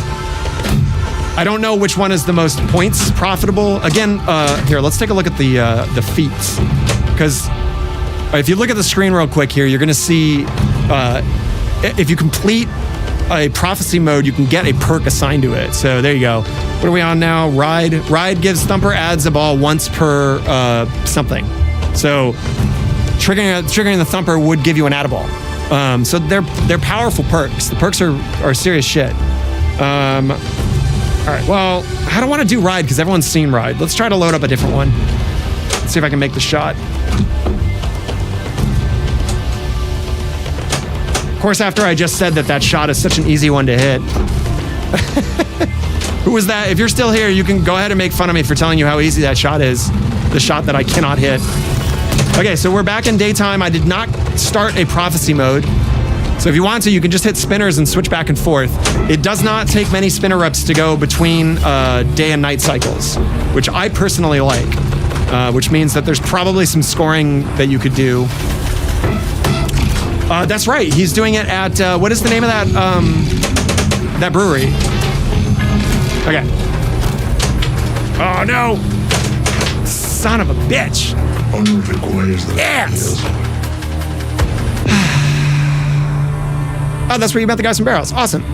I don't know which one is the most points profitable. Again, here, let's take a look at the feats. Because if you look at the screen real quick here, you're going to see if you complete a prophecy mode, you can get a perk assigned to it. So there you go. What are we on now? Ride. Ride gives Thumper adds a ball once per something. So triggering the Thumper would give you an add-a-ball. So they're powerful perks. The perks are serious shit. All right, well, I don't want to do Ride because everyone's seen Ride. Let's try to load up a different one. Let's see if I can make the shot. Of course, after I just said that shot is such an easy one to hit. Who was that? If you're still here, you can go ahead and make fun of me for telling you how easy that shot is. The shot that I cannot hit. Okay, so we're back in daytime. I did not start a prophecy mode. So if you want to, you can just hit spinners and switch back and forth. It does not take many spinner reps to go between day and night cycles, which I personally like, which means that there's probably some scoring that you could do. That's right. He's doing it at, what is the name of that brewery? Okay. Oh, no. Son of a bitch. Yes. Oh, that's where you met the guys from Barrels. Awesome.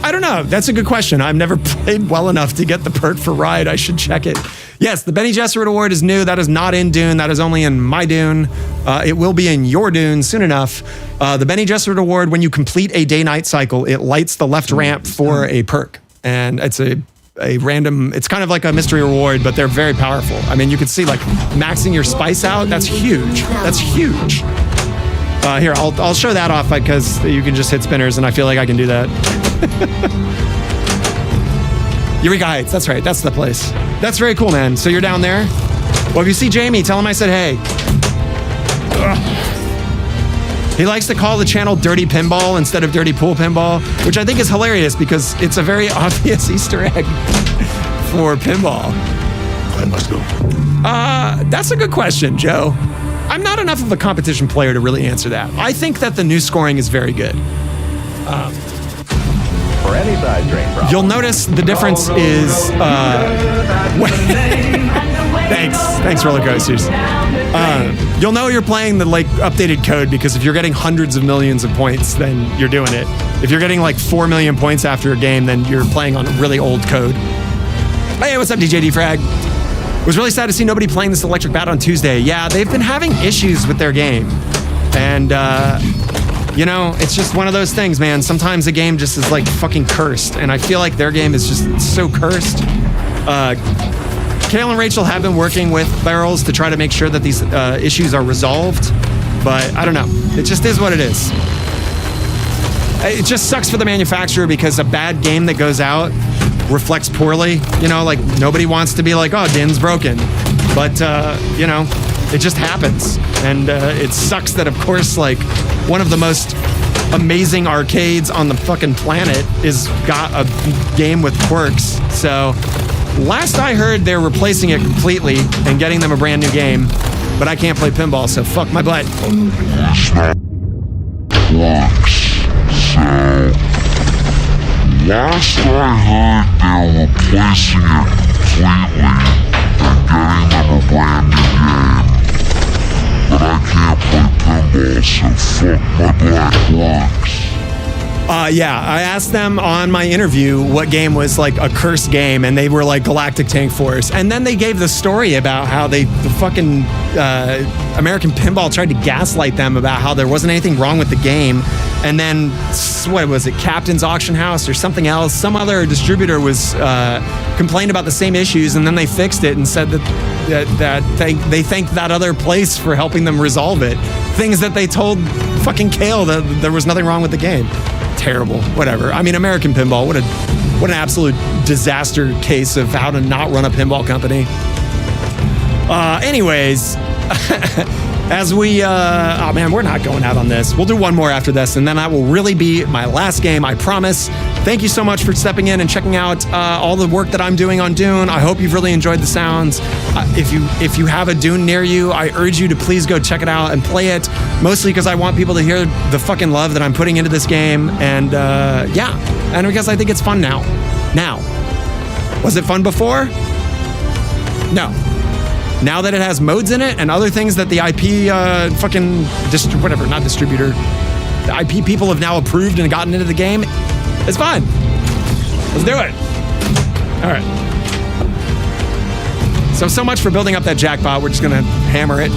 I don't know. That's a good question. I've never played well enough to get the perk for Ride. I should check it. Yes, the Benny Gesserit Award is new. That is not in Dune. That is only in my Dune. It will be in your Dune soon enough. The Benny Gesserit Award, when you complete a day-night cycle, it lights the left ramp for a perk. And it's a random, it's kind of like a mystery reward, but they're very powerful. I mean, you can see like maxing your spice out. That's huge. That's huge. Here, I'll show that off because you can just hit spinners and I feel like I can do that. Eureka Heights, that's right, that's the place. That's very cool, man. So you're down there? Well, if you see Jamie, tell him I said hey. Ugh. He likes to call the channel Dirty Pinball instead of Dirty Pool Pinball, which I think is hilarious because it's a very obvious Easter egg for pinball. I must go. That's a good question, Joe. I'm not enough of a competition player to really answer that. I think that the new scoring is very good. For any side train problem. You'll notice the difference is... Thanks, Roller Coasters. You'll know you're playing the like updated code because if you're getting hundreds of millions of points, then you're doing it. If you're getting like 4 million points after a game, then you're playing on really old code. Hey, what's up, DJD Frag? It was really sad to see nobody playing this Electric Bat on Tuesday. Yeah, they've been having issues with their game. And, you know, it's just one of those things, man. Sometimes a game just is like fucking cursed. And I feel like their game is just so cursed. Kale and Rachel have been working with Barrels to try to make sure that these issues are resolved. But I don't know. It just is what it is. It just sucks for the manufacturer because a bad game that goes out reflects poorly. You know, like nobody wants to be like, oh, Din's broken. But, you know, it just happens. And it sucks that, of course, like one of the most amazing arcades on the fucking planet is got a game with quirks. So last I heard, they're replacing it completely and getting them a brand new game. But I can't play pinball, so fuck my butt. Last I heard, they're replacing it completely and getting them a brand new game. But I can't play pinball, so fuck my black box. Yeah, I asked them on my interview what game was like a cursed game, and they were like Galactic Tank Force. And then they gave the story about how the fucking American Pinball tried to gaslight them about how there wasn't anything wrong with the game. And then, what was it, Captain's Auction House or something else? Some other distributor was complained about the same issues, and then they fixed it and said that they thanked that other place for helping them resolve it. Things that they told fucking Kale that there was nothing wrong with the game. Terrible. Whatever. I mean, American Pinball, what an absolute disaster case of how to not run a pinball company. Anyways, as we, oh man, we're not going out on this. We'll do one more after this, and then that will really be my last game, I promise. Thank you so much for stepping in and checking out all the work that I'm doing on Dune. I hope you've really enjoyed the sounds. If you have a Dune near you, I urge you to please go check it out and play it, mostly because I want people to hear the fucking love that I'm putting into this game, and yeah, and because I think it's fun now. Now, was it fun before? No. Now that it has modes in it and other things that the IP the IP people have now approved and gotten into the game, it's fun. Let's do it. All right. So much for building up that jackpot. We're just gonna hammer it.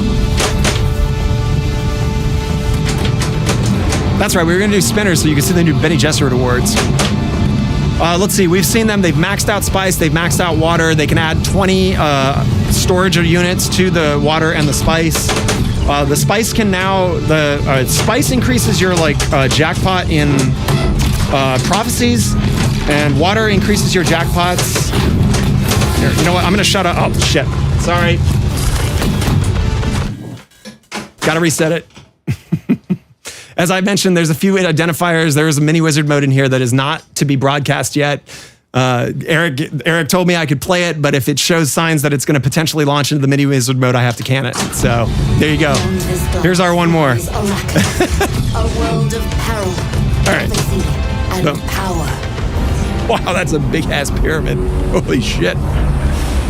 That's right, we were gonna do spinners so you can see the new Benny Gesserit Awards. Let's see, we've seen them. They've maxed out spice, they've maxed out water. They can add 20 storage units to the water and the spice. The spice can now spice increases your jackpot in prophecies, and water increases your jackpots. Here, you know what? I'm gonna shut up. Oh shit! Sorry. Gotta reset it. As I mentioned, there's a few identifiers. There's a mini wizard mode in here that is not to be broadcast yet. Eric told me I could play it, but if it shows signs that it's going to potentially launch into the mini wizard mode, I have to can it. So there you go. Here's our one more. A world of peril, All right. prophecy, and Boom. power. Wow, that's a big ass pyramid. Holy shit.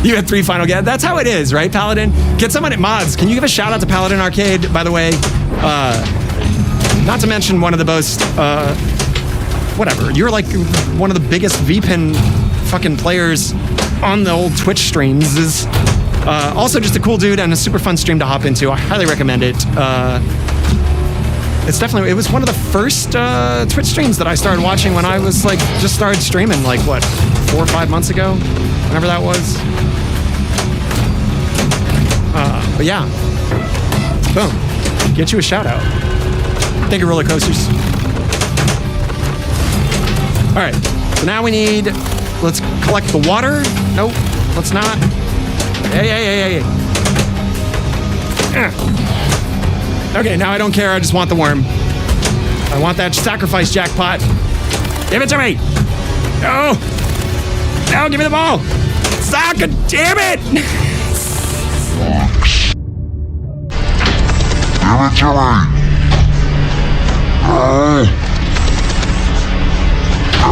You had 3 final games. That's how it is, right, Paladin? Get someone at Mods. Can you give a shout out to Paladin Arcade, by the way? Not to mention one of the most, whatever. You're like one of the biggest VPN fucking players on the old Twitch streams. Also just a cool dude and a super fun stream to hop into. I highly recommend it. It was one of the first Twitch streams that I started watching when I was just started streaming 4 or 5 months ago, whenever that was. But yeah, boom, get you a shout out. Thank you, roller coasters. All right, so now let's collect the water. Nope, let's not. Hey. Okay, now I don't care. I just want the worm. I want that sacrifice jackpot. Give it to me. No, give me the ball. Soccer, damn it. Give it to me.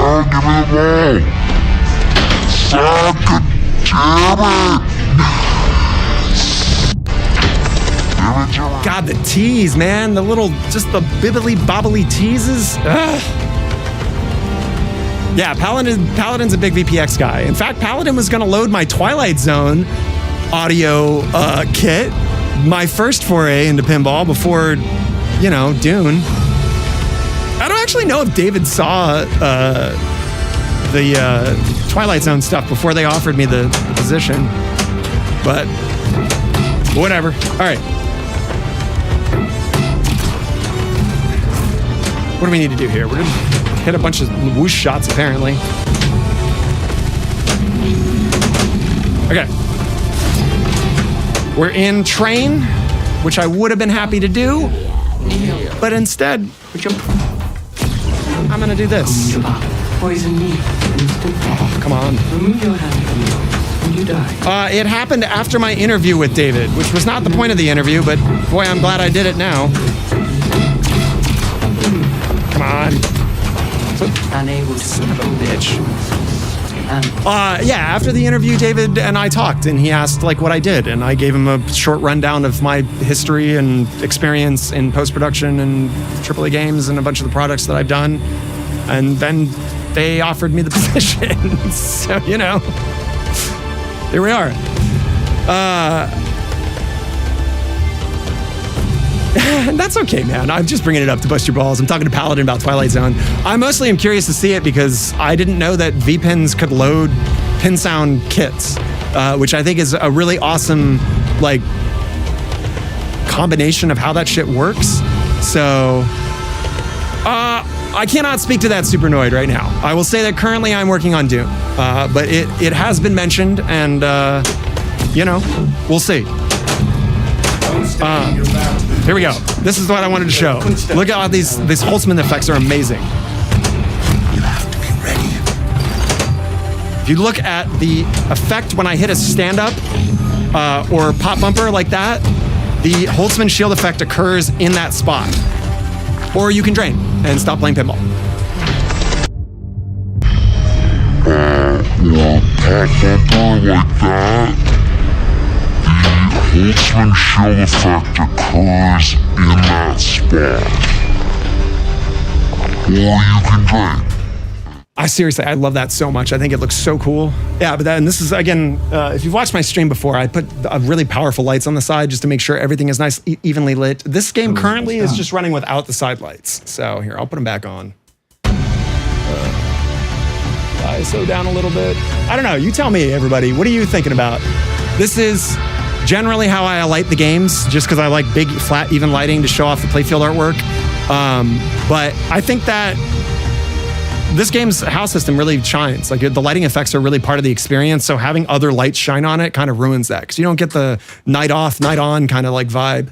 Give me the ball. Soccer, damn it. God, the tease, man. The bibbly bobbly teases. Ugh. Yeah, Paladin's a big VPX guy. In fact, Paladin was going to load my Twilight Zone audio kit, my first foray into pinball before, Dune. I don't actually know if David saw the Twilight Zone stuff before they offered me the position, but whatever. All right. What do we need to do here? We're gonna hit a bunch of whoosh shots, apparently. Okay. We're in train, which I would have been happy to do, but instead, I'm gonna do this. Poison me. Oh, come on. Remove your hand from yours and you die. It happened after my interview with David, which was not the point of the interview, but boy, I'm glad I did it now. Come on. Unable to Son of a bitch. and Yeah, after the interview, David and I talked, and he asked what I did, and I gave him a short rundown of my history and experience in post-production and AAA games and a bunch of the products that I've done, and then they offered me the position. So, here we are. And that's okay, man. I'm just bringing it up to bust your balls. I'm talking to Paladin about Twilight Zone. I mostly am curious to see it because I didn't know that VPins could load pin sound kits, which I think is a really awesome, combination of how that shit works. So, I cannot speak to that Supernoid right now. I will say that currently I'm working on Dune, but it has been mentioned, and we'll see. Here we go. This is what I wanted to show. Look at how these Holtzman effects are amazing. You have to be ready. If you look at the effect when I hit a stand-up or pop bumper like that, the Holtzman shield effect occurs in that spot. Or you can drain and stop playing pinball. Pop bumper like that. The Holtzman shield effect occurs in that spot. Or you can drain. I love that so much. I think it looks so cool. Yeah, and this is, again, if you've watched my stream before, I put really powerful lights on the side just to make sure everything is nice, evenly lit. This game currently is just running without the side lights. So here, I'll put them back on. ISO down a little bit. I don't know. You tell me, everybody. What are you thinking about? This is generally how I light the games, just because I like big, flat, even lighting to show off the playfield artwork. But I think that this game's house system really shines. Like the lighting effects are really part of the experience. So having other lights shine on it kind of ruins that because you don't get the night off, night on kind of like vibe.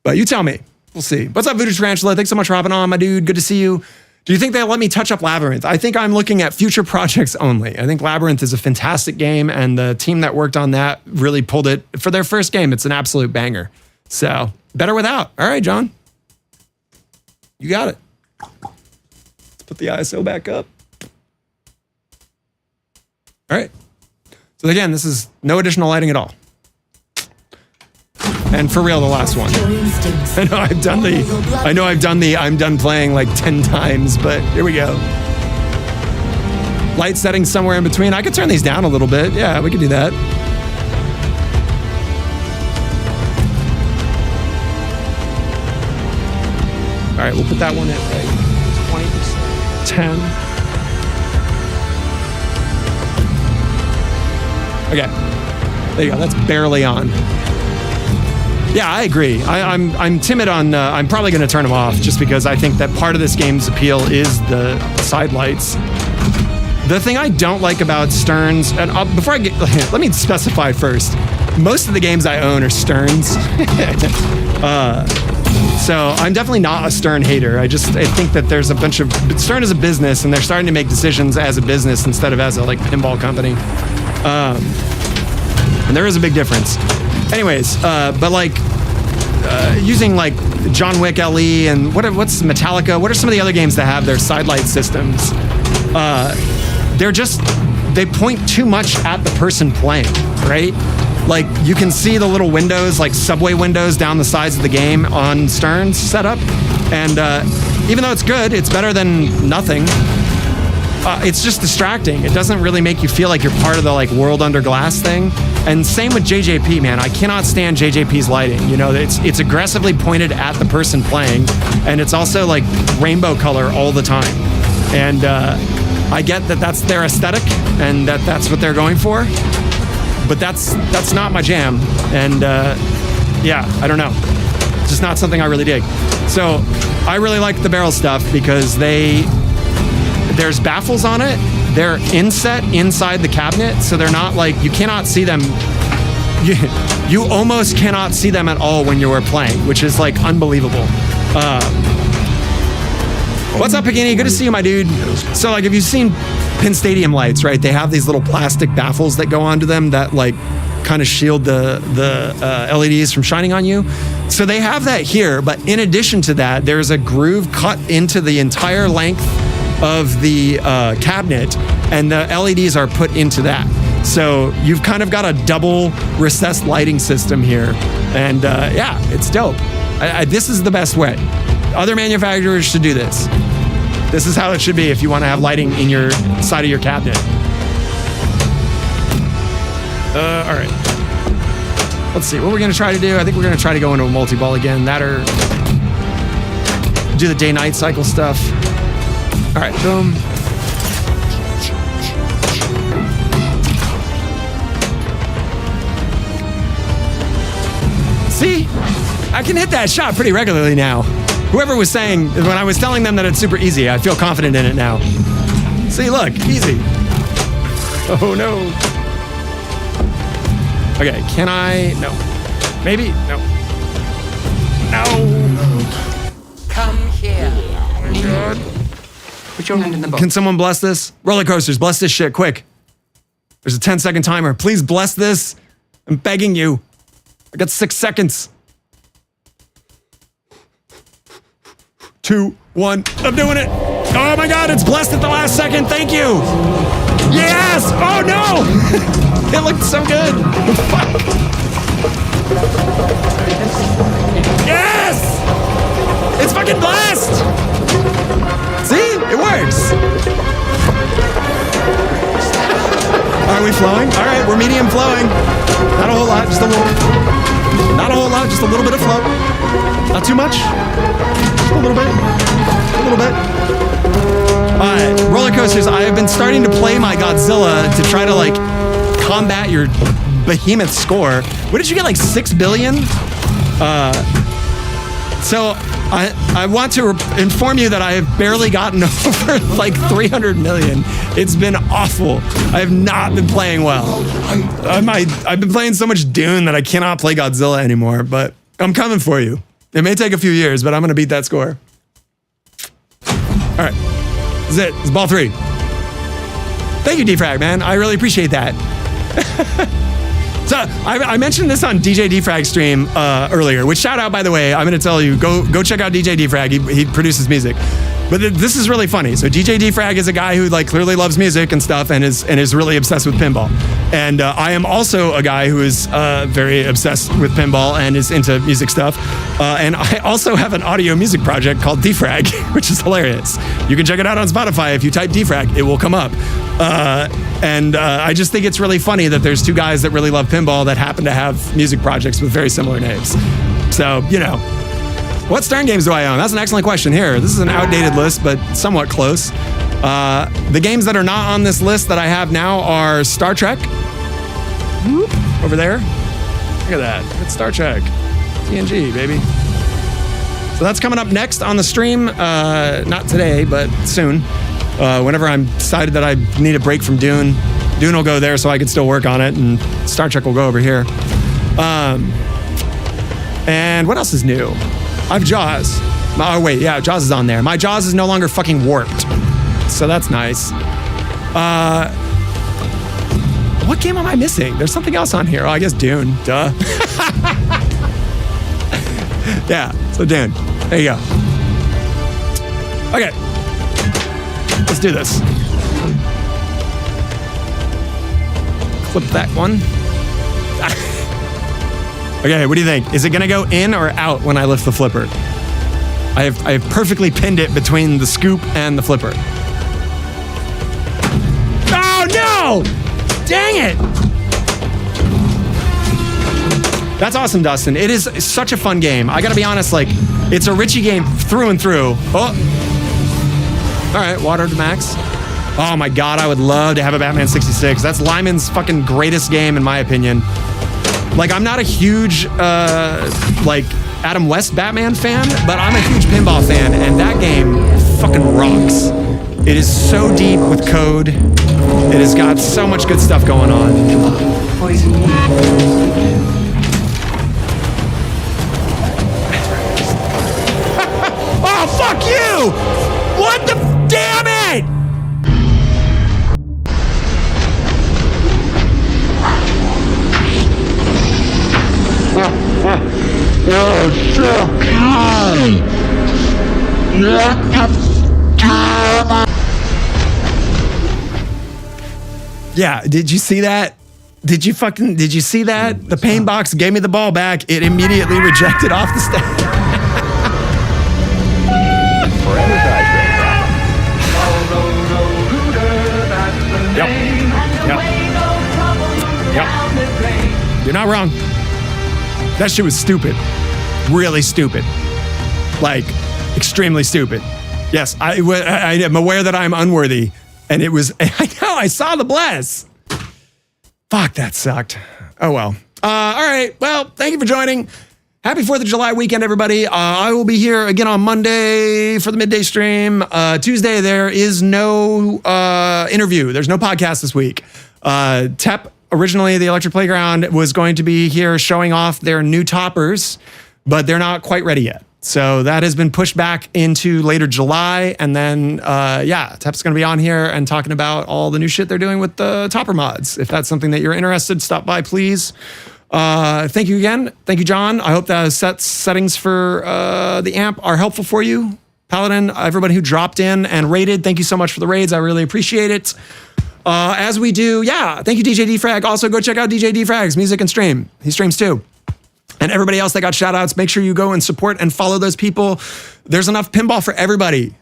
But you tell me. We'll see. What's up, Voodoo Tarantula? Thanks so much for hopping on, my dude. Good to see you. Do you think they'll let me touch up Labyrinth? I think I'm looking at future projects only. I think Labyrinth is a fantastic game, and the team that worked on that really pulled it for their first game. It's an absolute banger. So better without. All right, John. You got it. Let's put the ISO back up. All right. So again, this is no additional lighting at all. And for real, the last one. I know I've done the I'm done playing like 10 times, but here we go. Light settings somewhere in between. I could turn these down a little bit. Yeah, we could do that. All right, we'll put that one at like 20, 10. Okay, there you go. That's barely on. Yeah, I agree. I'm timid on. I'm probably going to turn them off just because I think that part of this game's appeal is the side lights. The thing I don't like about Sterns, and before I get, let me specify first. Most of the games I own are Sterns, so I'm definitely not a Stern hater. I think that there's a bunch of Stern is a business, and they're starting to make decisions as a business instead of as a like pinball company, and there is a big difference. Anyways, but like using like John Wick LE and what's Metallica? What are some of the other games that have their side light systems? They point too much at the person playing, right? Like you can see the little windows, like subway windows down the sides of the game on Stern's setup, and even though it's good, it's better than nothing. It's just distracting. It doesn't really make you feel like you're part of the like world under glass thing. And same with JJP, man. I cannot stand JJP's lighting. You know, it's aggressively pointed at the person playing, and it's also like rainbow color all the time. And I get that that's their aesthetic and that's what they're going for, but that's not my jam. And yeah, I don't know. It's just not something I really dig. So I really like the barrel stuff because there's baffles on it. They're inset inside the cabinet, so they're not like, you cannot see them. You almost cannot see them at all when you are playing, which is like unbelievable. What's up, Pagini? Good to see you, my dude. So like, if you've seen Pin Stadium lights, right? They have these little plastic baffles that go onto them that like kind of shield the LEDs from shining on you. So they have that here, but in addition to that, there's a groove cut into the entire length of the cabinet, and the LEDs are put into that. So you've kind of got a double recessed lighting system here, and yeah, it's dope. This is the best way. Other manufacturers should do this. This is how it should be if you want to have lighting in your side of your cabinet. All right. Let's see what we're going to try to do. I think we're going to try to go into a multi-ball again. That or do the day-night cycle stuff. All right, boom. See? I can hit that shot pretty regularly now. Whoever was saying, when I was telling them that it's super easy, I feel confident in it now. See, look, easy. Oh, no. Okay, can I? No. Maybe? No. No. Come here. Oh, my God. Put your hand in the box. Can someone bless this? Roller coasters, bless this shit, quick. There's a 10-second timer. Please bless this. I'm begging you. I got 6 seconds. 2, 1. I'm doing it. Oh my God, it's blessed at the last second. Thank you. Yes. Oh no. It looked so good. Fuck. Yes. It's fucking blessed. See? It works. Are we flowing? All right, we're medium flowing. Not a whole lot, just a little. Not a whole lot, just a little bit of flow. Not too much. Just a little bit. A little bit. Roller coasters, I have been starting to play my Godzilla to try to like combat your behemoth score. What did you get, like 6 billion? So I want to inform you that I have barely gotten over like 300 million. It's been awful. I have not been playing well. I've been playing so much Dune that I cannot play Godzilla anymore, but I'm coming for you. It may take a few years, but I'm going to beat that score. All right. That's it. It's ball 3. Thank you, Defrag, man. I really appreciate that. So I mentioned this on DJ Defrag's stream earlier, which shout out, by the way, I'm going to tell you, go check out DJ Defrag. He produces music. But this is really funny. So DJ Defrag is a guy who like clearly loves music and stuff and is really obsessed with pinball. And I am also a guy who is very obsessed with pinball and is into music stuff. And I also have an audio music project called Defrag, which is hilarious. You can check it out on Spotify. If you type Defrag, it will come up. And I just think it's really funny that there's two guys that really love pinball that happen to have music projects with very similar names. So, you know, what Stern games do I own? That's an excellent question here. This is an outdated list, but somewhat close. The games that are not on this list that I have now are Star Trek. Whoop, over there. Look at that. It's Star Trek. TNG, baby. So that's coming up next on the stream. Not today, but soon. Whenever I'm decided that I need a break from Dune will go there so I can still work on it, and Star Trek will go over here. And what else is new? I have Jaws. Oh, wait, yeah, Jaws is on there. My Jaws is no longer fucking warped. So that's nice. What game am I missing? There's something else on here. Oh, I guess Dune. Duh. Yeah, so Dune. There you go. Okay. Let's do this. Clip that one. Okay, what do you think? Is it gonna go in or out when I lift the flipper? I have perfectly pinned it between the scoop and the flipper. Oh no! Dang it! That's awesome, Dustin. It is such a fun game. I gotta be honest, like, it's a Richie game through and through. Oh! All right, water to max. Oh my God, I would love to have a Batman 66. That's Lyman's fucking greatest game, in my opinion. Like, I'm not a huge, like, Adam West Batman fan, but I'm a huge pinball fan, and that game fucking rocks. It is so deep with code. It has got so much good stuff going on. Poison. Oh, fuck you! What the... Damn it! Yeah, did you see that? Did you see that? The pain box gave me the ball back. It immediately rejected off the stage. Yep. You're not wrong. That shit was stupid. Really stupid. Like, extremely stupid. Yes, I am aware that I'm unworthy. And it was, I know, I saw the bless. Fuck, that sucked. Oh, well. All right. Well, thank you for joining. Happy 4th of July weekend, everybody. I will be here again on Monday for the midday stream. Tuesday, there is no interview. There's no podcast this week. TEP, originally the Electric Playground, was going to be here showing off their new toppers, but they're not quite ready yet. So that has been pushed back into later July. And then, yeah, TEP's going to be on here and talking about all the new shit they're doing with the topper mods. If that's something that you're interested, stop by, please. Thank you again. Thank you, John. I hope the settings for the amp are helpful for you. Paladin, everybody who dropped in and raided, thank you so much for the raids. I really appreciate it. As we do, yeah, thank you, DJ Defrag. Also, go check out DJ Defrag's music and stream. He streams too. And everybody else that got shout outs, make sure you go and support and follow those people. There's enough pinball for everybody.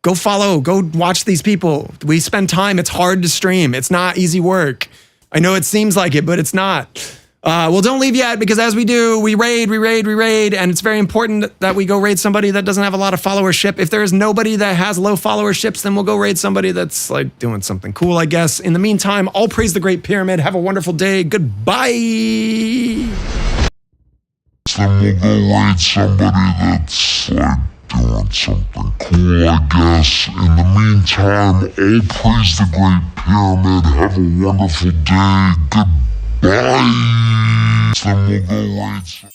Go follow, go watch these people. We spend time. It's hard to stream. It's not easy work. I know it seems like it, but it's not. Well, don't leave yet, because as we do, we raid, and it's very important that we go raid somebody that doesn't have a lot of followership. If there is nobody that has low followerships, then we'll go raid somebody that's like doing something cool, I guess. In the meantime, all praise the Great Pyramid. Have a wonderful day. Goodbye. Then we'll go raid somebody that's like doing something cool, I guess. In the meantime, all praise the Great Pyramid. Have a wonderful day. Goodbye. Then we'll go raid